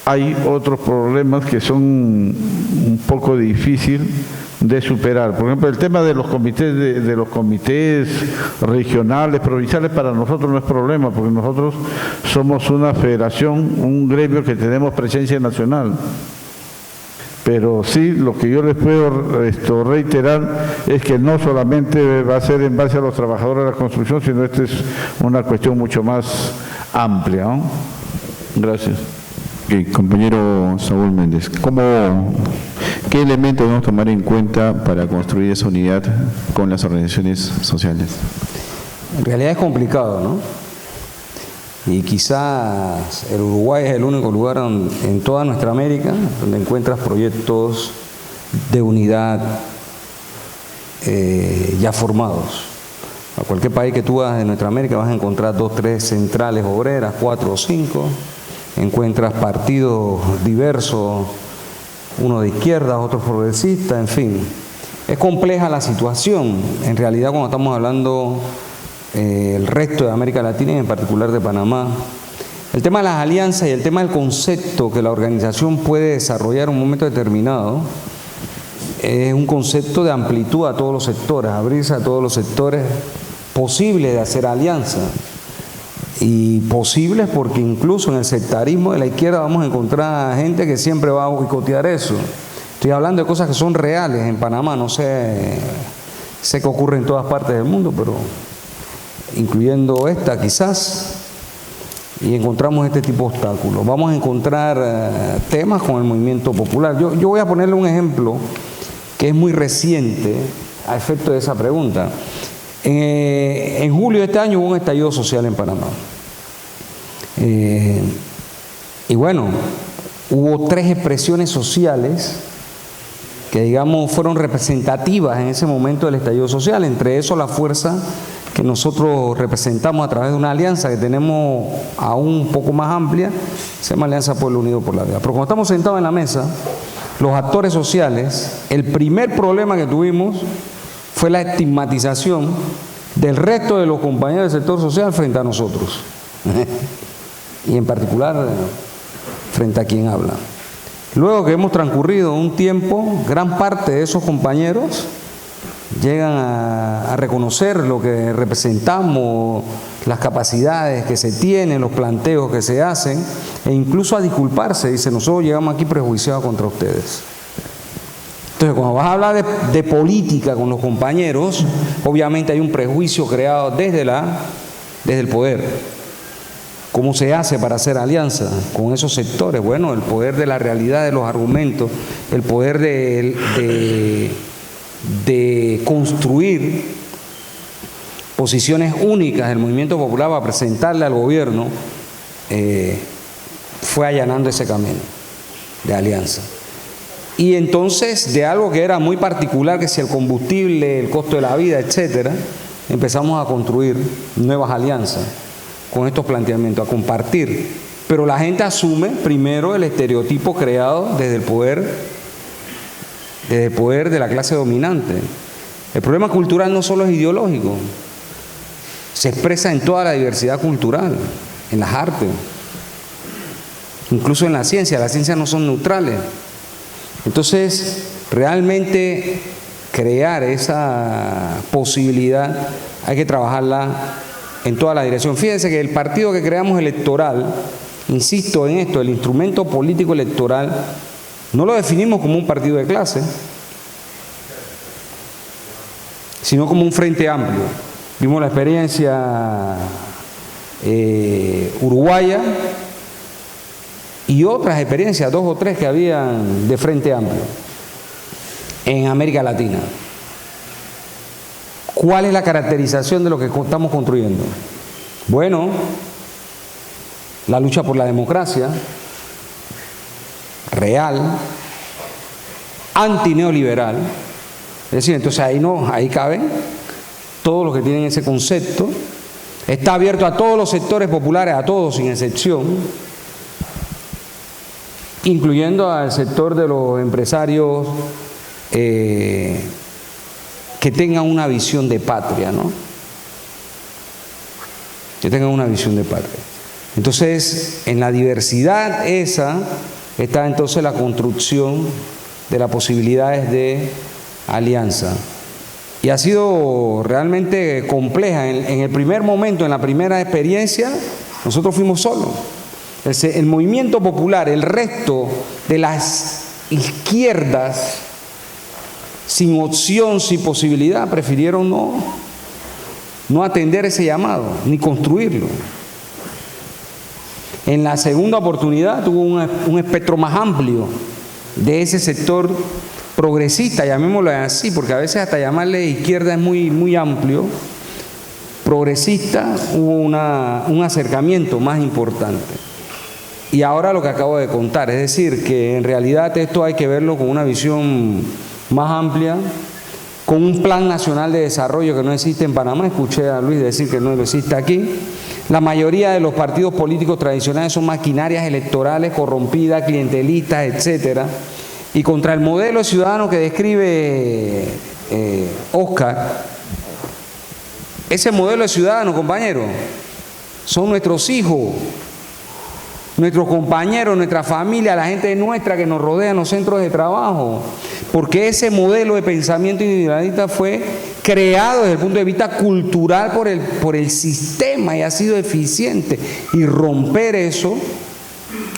hay otros problemas que son un poco difícil de superar. Por ejemplo, el tema de los comités de los comités regionales, provinciales, para nosotros no es problema, porque nosotros somos una federación, un gremio que tenemos presencia nacional. Pero sí, lo que yo les puedo reiterar es que no solamente va a ser en base a los trabajadores de la construcción, sino esta es una cuestión mucho más amplia, ¿no? Gracias. Compañero Saúl Méndez, ¿qué elementos debemos tomar en cuenta para construir esa unidad con las organizaciones sociales? En realidad es complicado, ¿no? Y quizás el Uruguay es el único lugar en toda nuestra América donde encuentras proyectos de unidad ya formados. A cualquier país que tú vas de nuestra América vas a encontrar 2, 3 centrales obreras, 4 o 5. Encuentras partidos diversos, uno de izquierda, otro progresista, en fin. Es compleja la situación, en realidad, cuando estamos hablando el resto de América Latina y en particular de Panamá. El tema de las alianzas y el tema del concepto que la organización puede desarrollar en un momento determinado es un concepto de amplitud a todos los sectores, abrirse a todos los sectores posibles de hacer alianza. Y posibles porque incluso en el sectarismo de la izquierda vamos a encontrar gente que siempre va a boicotear eso. Estoy hablando de cosas que son reales en Panamá, no sé que ocurre en todas partes del mundo, pero incluyendo esta quizás. y encontramos este tipo de obstáculos. Vamos a encontrar temas con el movimiento popular. Yo voy a ponerle un ejemplo que es muy reciente a efecto de esa pregunta. En julio de este año hubo un estallido social en Panamá. Y bueno, hubo 3 expresiones sociales que, digamos, fueron representativas en ese momento del estallido social. Entre eso, la fuerza que nosotros representamos a través de una alianza que tenemos aún un poco más amplia, se llama Alianza Pueblo Unido por la Vida. Pero cuando estamos sentados en la mesa, los actores sociales, el primer problema que tuvimos fue la estigmatización del resto de los compañeros del sector social frente a nosotros. Y en particular, frente a quien habla. Luego que hemos transcurrido un tiempo, gran parte de esos compañeros llegan a reconocer lo que representamos, las capacidades que se tienen, los planteos que se hacen, e incluso a disculparse. Dice, nosotros llegamos aquí prejuiciados contra ustedes. Entonces, cuando vas a hablar de política con los compañeros, obviamente hay un prejuicio creado desde el poder. ¿Cómo se hace para hacer alianza con esos sectores? Bueno, el poder de la realidad de los argumentos, el poder de construir posiciones únicas del movimiento popular para presentarle al gobierno, fue allanando ese camino de alianza. Y entonces, de algo que era muy particular, que si el combustible, el costo de la vida, etcétera, empezamos a construir nuevas alianzas con estos planteamientos, a compartir. Pero la gente asume primero el estereotipo creado desde el poder de la clase dominante. El problema cultural no solo es ideológico, se expresa en toda la diversidad cultural, en las artes, incluso en la ciencia. Las ciencias no son neutrales. Entonces, realmente crear esa posibilidad hay que trabajarla en toda la dirección. Fíjense que el partido que creamos electoral, insisto en esto, el instrumento político electoral, no lo definimos como un partido de clase, sino como un frente amplio. Vimos la experiencia uruguaya y otras experiencias, 2 o 3 que habían de frente amplio en América Latina. ¿Cuál es la caracterización de lo que estamos construyendo? Bueno, la lucha por la democracia real, antineoliberal. Es decir, entonces ahí caben todos los que tienen ese concepto. Está abierto a todos los sectores populares, a todos sin excepción, incluyendo al sector de los empresarios que tengan una visión de patria, ¿no? Que tengan una visión de patria. Entonces, en la diversidad esa está entonces la construcción de las posibilidades de alianza. Y ha sido realmente compleja. En el primer momento, en la primera experiencia, nosotros fuimos solos. El movimiento popular, el resto de las izquierdas, sin opción, sin posibilidad, prefirieron no atender ese llamado, ni construirlo. En la segunda oportunidad tuvo un espectro más amplio de ese sector progresista, llamémoslo así, porque a veces hasta llamarle izquierda es muy amplio. Progresista, hubo un acercamiento más importante. Y ahora lo que acabo de contar, es decir, que en realidad esto hay que verlo con una visión más amplia, con un plan nacional de desarrollo que no existe en Panamá. Escuché a Luis decir que no lo existe aquí. La mayoría de los partidos políticos tradicionales son maquinarias electorales corrompidas, clientelistas, etcétera. Y contra el modelo ciudadano que describe Oscar, ese modelo de ciudadano, compañero, son nuestros hijos, nuestros compañeros, nuestra familia, la gente nuestra que nos rodea en los centros de trabajo, porque ese modelo de pensamiento individualista fue creado desde el punto de vista cultural por el sistema y ha sido eficiente. Y romper eso,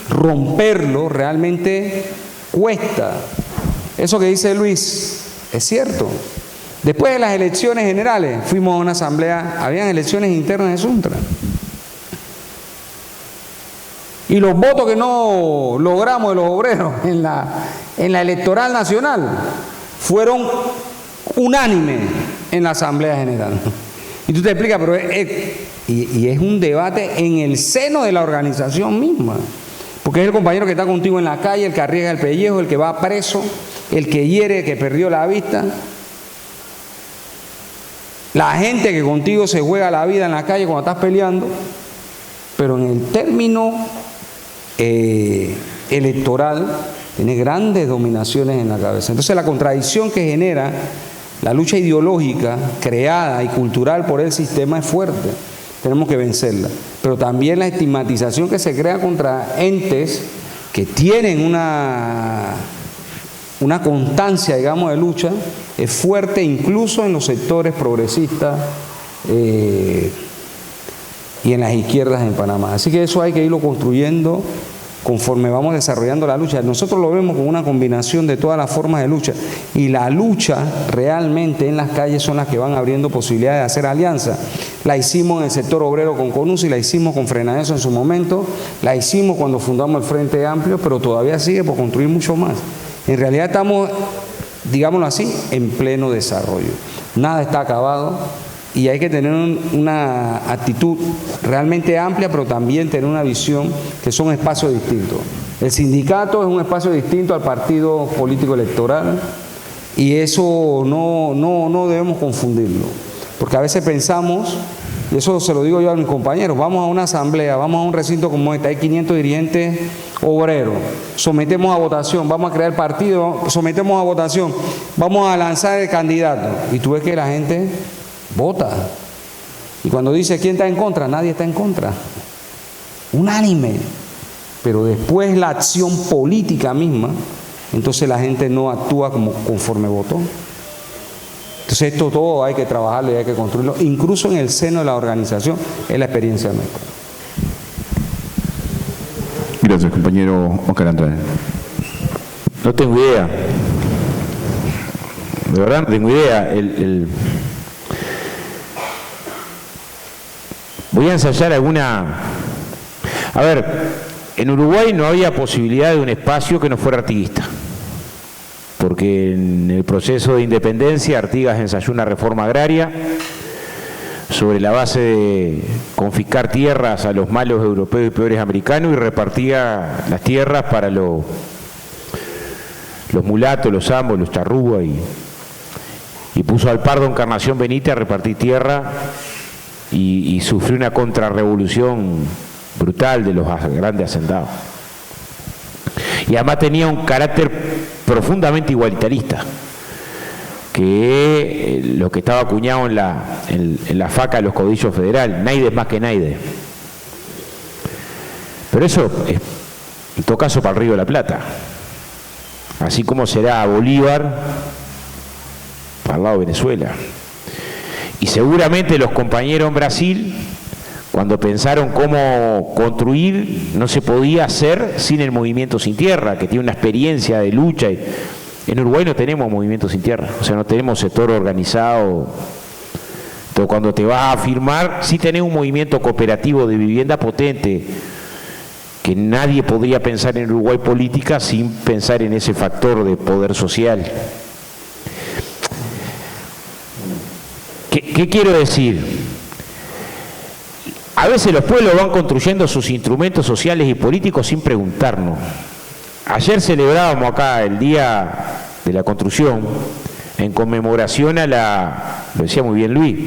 romperlo realmente cuesta. Eso que dice Luis es cierto. Después de las elecciones generales, fuimos a una asamblea, habían elecciones internas de Suntra. Y los votos que no logramos de los obreros en la electoral nacional fueron unánimes en la Asamblea General. Y tú te explicas, pero es un debate en el seno de la organización misma. Porque es el compañero que está contigo en la calle, el que arriesga el pellejo, el que va preso, el que hiere, el que perdió la vista. La gente que contigo se juega la vida en la calle cuando estás peleando, pero en el término electoral tiene grandes dominaciones en la cabeza. Entonces la contradicción que genera la lucha ideológica creada y cultural por el sistema es fuerte. Tenemos que vencerla. Pero también la estigmatización que se crea contra entes que tienen una constancia, digamos, de lucha, es fuerte incluso en los sectores progresistas y en las izquierdas en Panamá. Así que eso hay que irlo construyendo conforme vamos desarrollando la lucha. Nosotros lo vemos como una combinación de todas las formas de lucha, y la lucha realmente en las calles son las que van abriendo posibilidades de hacer alianzas. La hicimos en el sector obrero con CONUSI, la hicimos con Frenadeso en su momento, la hicimos cuando fundamos el Frente Amplio, pero todavía sigue por construir mucho más. En realidad estamos, digámoslo así, en pleno desarrollo. Nada está acabado y hay que tener una actitud realmente amplia, pero también tener una visión que son espacios distintos. El sindicato es un espacio distinto al partido político electoral, y eso no debemos confundirlo, porque a veces pensamos, y eso se lo digo yo a mis compañeros, vamos a una asamblea, vamos a un recinto como este, hay 500 dirigentes obreros, sometemos a votación, vamos a crear partido, sometemos a votación, vamos a lanzar el candidato, y tú ves que la gente vota, y cuando dice quién está en contra, nadie está en contra, unánime, pero después la acción política misma, entonces la gente no actúa como conforme votó. Entonces esto todo hay que trabajarlo y hay que construirlo, incluso en el seno de la organización, es la experiencia nuestra. Gracias, compañero Oscar Andrade. No tengo idea. De verdad no tengo idea. Voy a ensayar alguna... A ver, en Uruguay no había posibilidad de un espacio que no fuera artiguista, porque en el proceso de independencia Artigas ensayó una reforma agraria sobre la base de confiscar tierras a los malos europeos y peores americanos, y repartía las tierras para los mulatos, los ambos, los charrúas, y puso al par don Encarnación Benítez a repartir tierra, y sufrió una contrarrevolución brutal de los grandes hacendados. Y además tenía un carácter profundamente igualitarista, que es lo que estaba acuñado en la faca de los caudillos federales, Naide es más que Naide. Pero eso es, en todo caso, para el Río de la Plata, así como será Bolívar para el lado de Venezuela. Y seguramente los compañeros en Brasil, cuando pensaron cómo construir, no se podía hacer sin el Movimiento Sin Tierra, que tiene una experiencia de lucha. En Uruguay no tenemos Movimiento Sin Tierra, o sea, no tenemos sector organizado. Entonces, cuando te vas a firmar, sí tenés un movimiento cooperativo de vivienda potente, que nadie podría pensar en Uruguay política sin pensar en ese factor de poder social. ¿Qué quiero decir? A veces los pueblos van construyendo sus instrumentos sociales y políticos sin preguntarnos. Ayer celebrábamos acá el Día de la Construcción en conmemoración a lo decía muy bien Luis,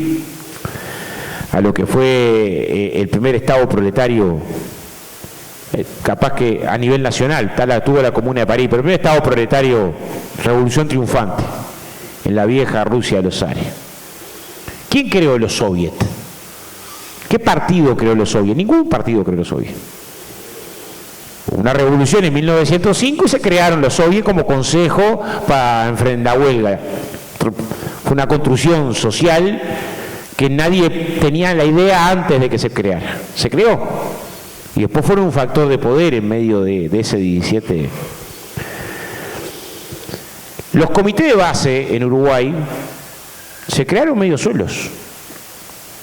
a lo que fue el primer Estado proletario, capaz que a nivel nacional, tuvo la Comuna de París, pero el primer Estado proletario, revolución triunfante, en la vieja Rusia de los zares. ¿Quién creó los soviets? ¿Qué partido creó los soviets? Ningún partido creó los soviets. Una revolución en 1905 y se crearon los soviets como consejo para enfrentar la huelga. Fue una construcción social que nadie tenía la idea antes de que se creara. Se creó. Y después fueron un factor de poder en medio de ese 17. Los comités de base en Uruguay se crearon medio solos.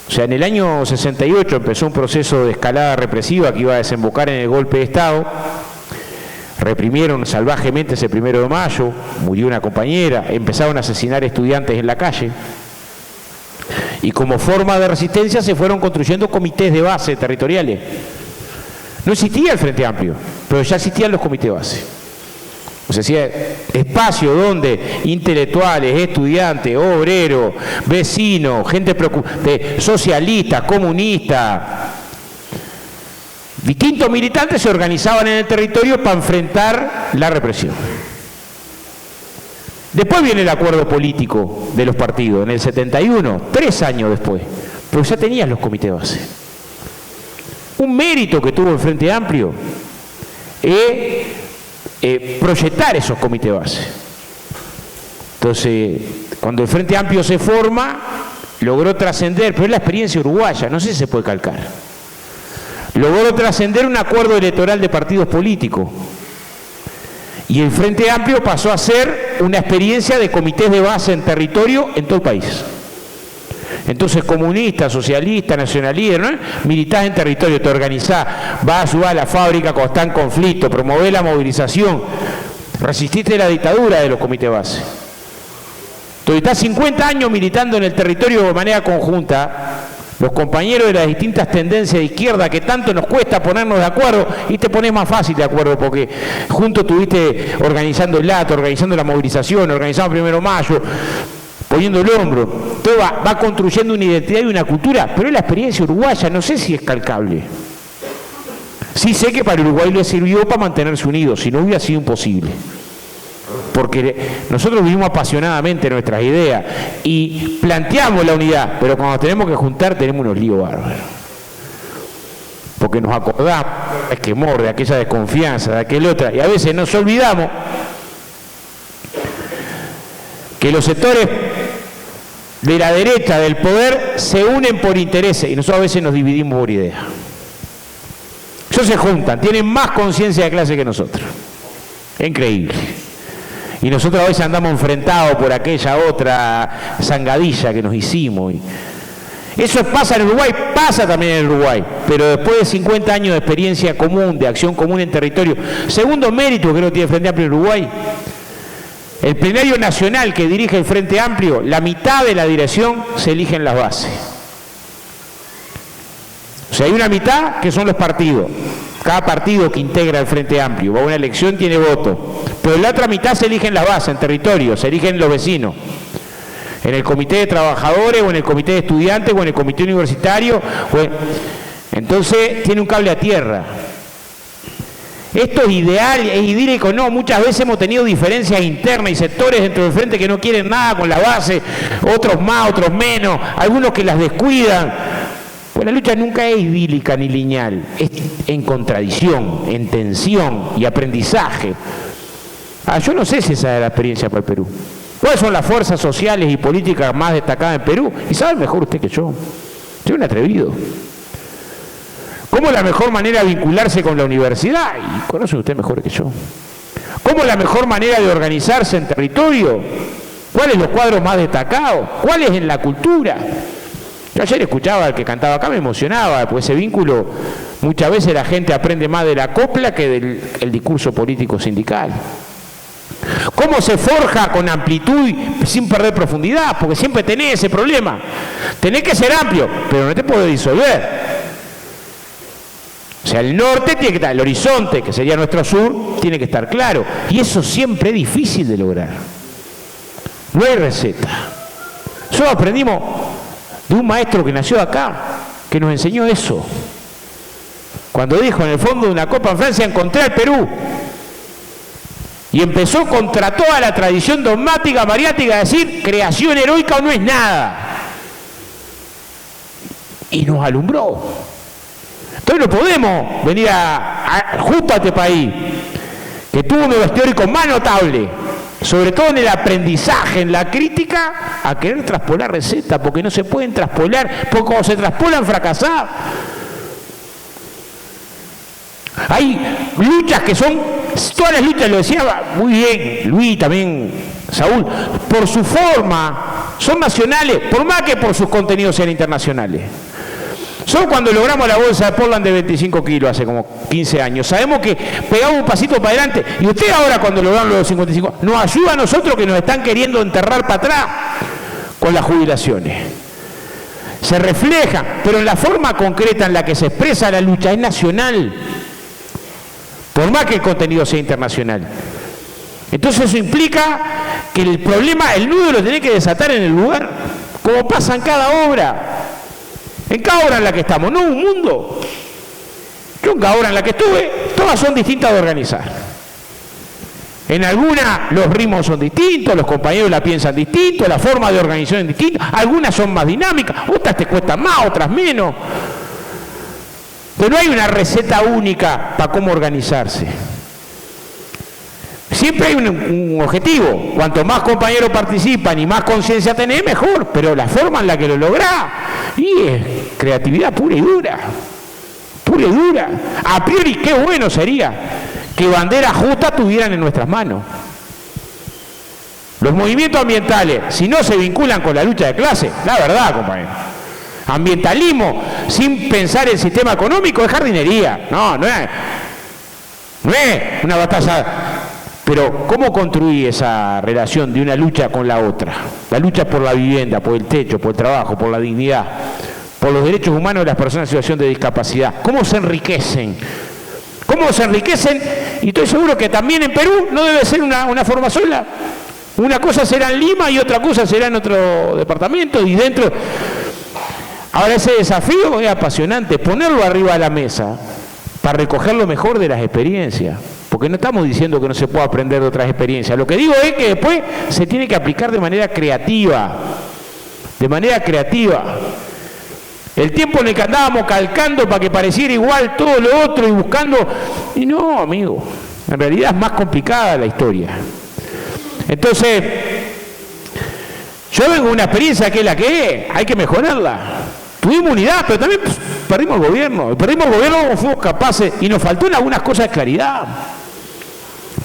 O sea, en el año 68 empezó un proceso de escalada represiva que iba a desembocar en el golpe de Estado. Reprimieron salvajemente ese 1 de mayo, murió una compañera, empezaron a asesinar estudiantes en la calle. Y como forma de resistencia se fueron construyendo comités de base territoriales. No existía el Frente Amplio, pero ya existían los comités de base. O sea, espacio donde intelectuales, estudiantes, obreros, vecinos, gente socialista, comunista, distintos militantes se organizaban en el territorio para enfrentar la represión. Después viene el acuerdo político de los partidos, en el 71, 3 años después, pero ya tenían los comités de base. Un mérito que tuvo el Frente Amplio es proyectar esos comités de base. Entonces, cuando el Frente Amplio se forma, logró trascender, pero es la experiencia uruguaya, no sé si se puede calcar. Logró trascender un acuerdo electoral de partidos políticos. Y el Frente Amplio pasó a ser una experiencia de comités de base en territorio en todo el país. Entonces, comunista, socialista, nacionalista, ¿no? Militás en territorio, te organizás, vas a ayudar a la fábrica cuando está en conflicto, promovés la movilización, resististe la dictadura de los comités de base. Entonces, estás 50 años militando en el territorio de manera conjunta, los compañeros de las distintas tendencias de izquierda que tanto nos cuesta ponernos de acuerdo, y te pones más fácil de acuerdo porque juntos estuviste organizando el lato, organizando la movilización, organizando el 1 de mayo, poniendo el hombro. Todo va construyendo una identidad y una cultura, pero es la experiencia uruguaya, no sé si es calcable. Sí sé que para Uruguay le sirvió para mantenerse unidos, si no hubiera sido imposible. Porque nosotros vivimos apasionadamente nuestras ideas y planteamos la unidad, pero cuando tenemos que juntar tenemos unos líos bárbaros. Porque nos acordamos de que de aquella desconfianza, de aquella otra, y a veces nos olvidamos que los sectores de la derecha del poder se unen por intereses y nosotros a veces nos dividimos por ideas. Ellos se juntan, tienen más conciencia de clase que nosotros. Es increíble. Y nosotros a veces andamos enfrentados por aquella otra zangadilla que nos hicimos. Eso pasa en Uruguay, pasa también en Uruguay, pero después de 50 años de experiencia común, de acción común en territorio, segundo mérito que creo que tiene el Frente Amplio en Uruguay, el plenario nacional que dirige el Frente Amplio, la mitad de la dirección se eligen las bases. O sea, hay una mitad que son los partidos. Cada partido que integra el Frente Amplio va a una elección, tiene voto. Pero la otra mitad se eligen las bases en territorio, se eligen los vecinos. En el comité de trabajadores, o en el comité de estudiantes, o en el comité universitario. Entonces, tiene un cable a tierra. Esto es ideal, es idílico, no, muchas veces hemos tenido diferencias internas y sectores dentro del frente que no quieren nada con la base, otros más, otros menos, algunos que las descuidan. Pues la lucha nunca es idílica ni lineal, es en contradicción, en tensión y aprendizaje. Yo no sé si esa es la experiencia para el Perú. ¿Cuáles son las fuerzas sociales y políticas más destacadas en Perú? Y sabe mejor usted que yo. Soy un atrevido. ¿Cómo es la mejor manera de vincularse con la universidad? Y conoce usted mejor que yo. ¿Cómo es la mejor manera de organizarse en territorio? ¿Cuáles los cuadros más destacados? ¿Cuáles en la cultura? Yo ayer escuchaba al que cantaba acá, me emocionaba, pues ese vínculo, muchas veces la gente aprende más de la copla que del discurso político sindical. ¿Cómo se forja con amplitud y sin perder profundidad? Porque siempre tenés ese problema. Tenés que ser amplio, pero no te podés disolver. O sea, el norte tiene que estar, el horizonte, que sería nuestro sur, tiene que estar claro. Y eso siempre es difícil de lograr. No hay receta. Nosotros aprendimos de un maestro que nació acá, que nos enseñó eso. Cuando dijo, en el fondo de una copa en Francia, encontré al Perú. Y empezó contra toda la tradición dogmática, mariática, a decir, creación heroica o no es nada. Y nos alumbró. Entonces no podemos venir justo a este país, que tuvo uno de los teóricos más notables, sobre todo en el aprendizaje, en la crítica, a querer traspolar recetas, porque no se pueden traspolar, porque cuando se traspolan fracasar. Hay luchas que son, todas las luchas, lo decía muy bien Luis, también Saúl, por su forma, son nacionales, por más que por sus contenidos sean internacionales. Solo cuando logramos la bolsa de Portland de 25 kilos hace como 15 años, sabemos que pegamos un pasito para adelante. Y usted ahora cuando logramos los 55, nos ayuda a nosotros que nos están queriendo enterrar para atrás con las jubilaciones. Se refleja, pero en la forma concreta en la que se expresa la lucha es nacional, por más que el contenido sea internacional. Entonces eso implica que el problema, el nudo lo tiene que desatar en el lugar, como pasa en cada obra. En cada obra en la que estamos, no un mundo. Yo en cada obra en la que estuve, todas son distintas de organizar. En algunas los ritmos son distintos, los compañeros la piensan distinto, la forma de organización es distinta, algunas son más dinámicas, otras te cuestan más, otras menos. Pero no hay una receta única para cómo organizarse. Siempre hay un objetivo. Cuanto más compañeros participan y más conciencia tenés, mejor. Pero la forma en la que lo lográs, y es creatividad pura y dura. Pura y dura. A priori, qué bueno sería que banderas justas tuvieran en nuestras manos. Los movimientos ambientales, si no se vinculan con la lucha de clase, la verdad, compañero. Ambientalismo sin pensar el sistema económico es jardinería. No es una batalla. Pero ¿cómo construir esa relación de una lucha con la otra? La lucha por la vivienda, por el techo, por el trabajo, por la dignidad, por los derechos humanos de las personas en situación de discapacidad. ¿Cómo se enriquecen? ¿Cómo se enriquecen? Y estoy seguro que también en Perú no debe ser una forma sola. Una cosa será en Lima y otra cosa será en otro departamento y dentro. Ahora ese desafío es apasionante, ponerlo arriba de la mesa para recoger lo mejor de las experiencias. Porque no estamos diciendo que no se pueda aprender de otras experiencias. Lo que digo es que después se tiene que aplicar de manera creativa. De manera creativa. El tiempo en el que andábamos calcando para que pareciera igual todo lo otro y buscando... Y no, amigo. En realidad es más complicada la historia. Entonces, yo vengo de una experiencia que es la que es. Hay que mejorarla. Tuvimos unidad, pero también perdimos el gobierno. Perdimos el gobierno como fuimos capaces. Y nos faltó en algunas cosas de claridad.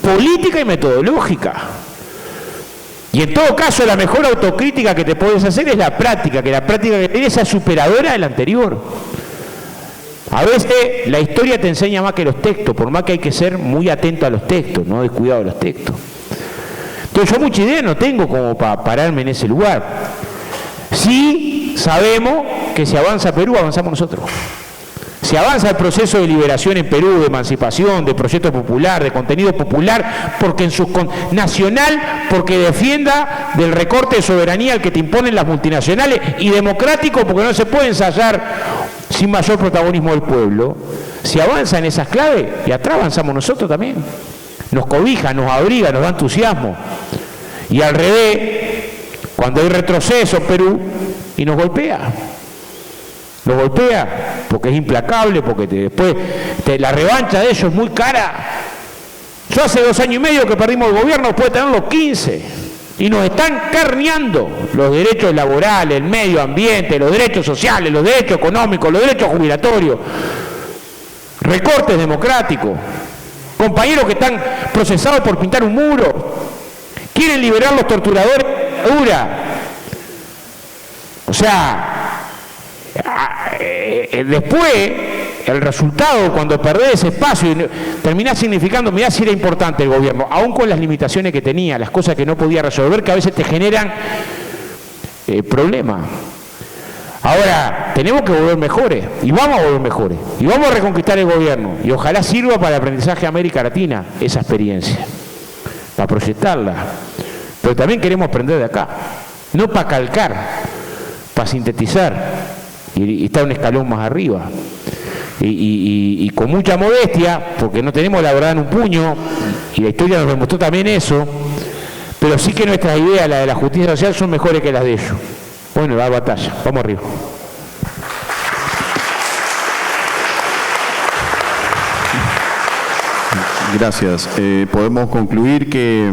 Política y metodológica. Y en todo caso la mejor autocrítica que te puedes hacer es la práctica, que la práctica que tienes es superadora de la anterior. A veces la historia te enseña más que los textos, por más que hay que ser muy atento a los textos, no descuidado de los textos. Entonces yo mucha idea no tengo como para pararme en ese lugar. Sí sabemos que si avanza Perú, avanzamos nosotros. Si avanza el proceso de liberación en Perú, de emancipación, de proyecto popular, de contenido popular, porque nacional, porque defienda del recorte de soberanía al que te imponen las multinacionales, y democrático, porque no se puede ensayar sin mayor protagonismo del pueblo. Si avanza en esas claves, y atrás avanzamos nosotros también. Nos cobija, nos abriga, nos da entusiasmo. Y al revés, cuando hay retroceso en Perú, y nos golpea. Nos golpea porque es implacable, porque después la revancha de ellos es muy cara. Yo hace 2 años y medio que perdimos el gobierno, después de tener los 15, y nos están carneando los derechos laborales, el medio ambiente, los derechos sociales, los derechos económicos, los derechos jubilatorios, recortes democráticos, compañeros que están procesados por pintar un muro, quieren liberar los torturadores de la dictadura. O sea, después el resultado cuando perdés ese espacio terminás significando, mirá si era importante el gobierno, aún con las limitaciones que tenía, las cosas que no podía resolver, que a veces te generan problemas. Ahora, tenemos que volver mejores, y vamos a volver mejores, y vamos a reconquistar el gobierno, y ojalá sirva para el aprendizaje de América Latina esa experiencia, para proyectarla. Pero también queremos aprender de acá, no para calcar, para sintetizar y estar un escalón más arriba. Y con mucha modestia, porque no tenemos la verdad en un puño, y la historia nos demostró también eso, pero sí que nuestras ideas, la de la justicia social, son mejores que las de ellos. Bueno, va a batalla, vamos arriba. Gracias. Podemos concluir que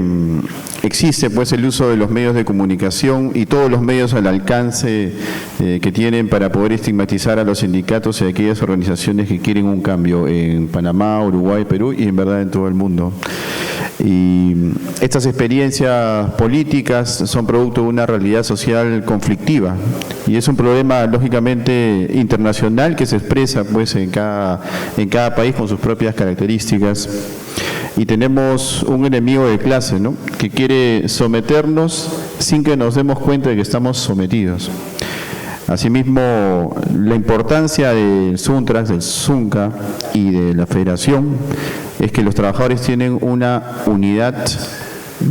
existe pues el uso de los medios de comunicación y todos los medios al alcance que tienen para poder estigmatizar a los sindicatos y a aquellas organizaciones que quieren un cambio en Panamá, Uruguay, Perú y en verdad en todo el mundo. Y estas experiencias políticas son producto de una realidad social conflictiva y es un problema lógicamente internacional que se expresa pues en cada país con sus propias características. Y tenemos un enemigo de clase, ¿no?, que quiere someternos sin que nos demos cuenta de que estamos sometidos. Asimismo, la importancia del SUNTRAX, del SUNCA y de la Federación es que los trabajadores tienen una unidad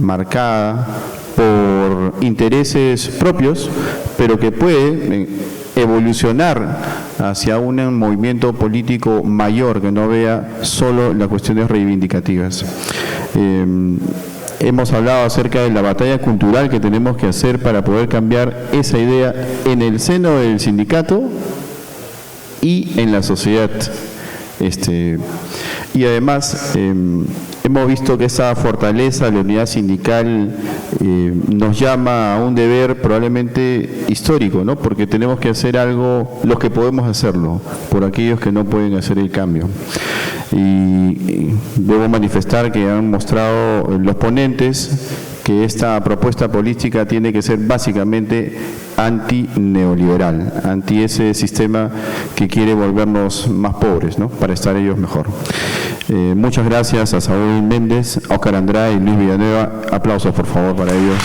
marcada por intereses propios, pero que puede evolucionar hacia un movimiento político mayor que no vea solo las cuestiones reivindicativas. Hemos hablado acerca de la batalla cultural que tenemos que hacer para poder cambiar esa idea en el seno del sindicato y en la sociedad. Y además hemos visto que esa fortaleza de la unidad sindical nos llama a un deber probablemente histórico, ¿no?, porque tenemos que hacer algo, los que podemos hacerlo, por aquellos que no pueden hacer el cambio. Y debo manifestar que han mostrado los ponentes que esta propuesta política tiene que ser básicamente anti-neoliberal, anti ese sistema que quiere volvernos más pobres, ¿no?, para estar ellos mejor. Muchas gracias a Saúl Méndez, a Óscar Andrade y Luis Villanueva. Aplausos, por favor, para ellos.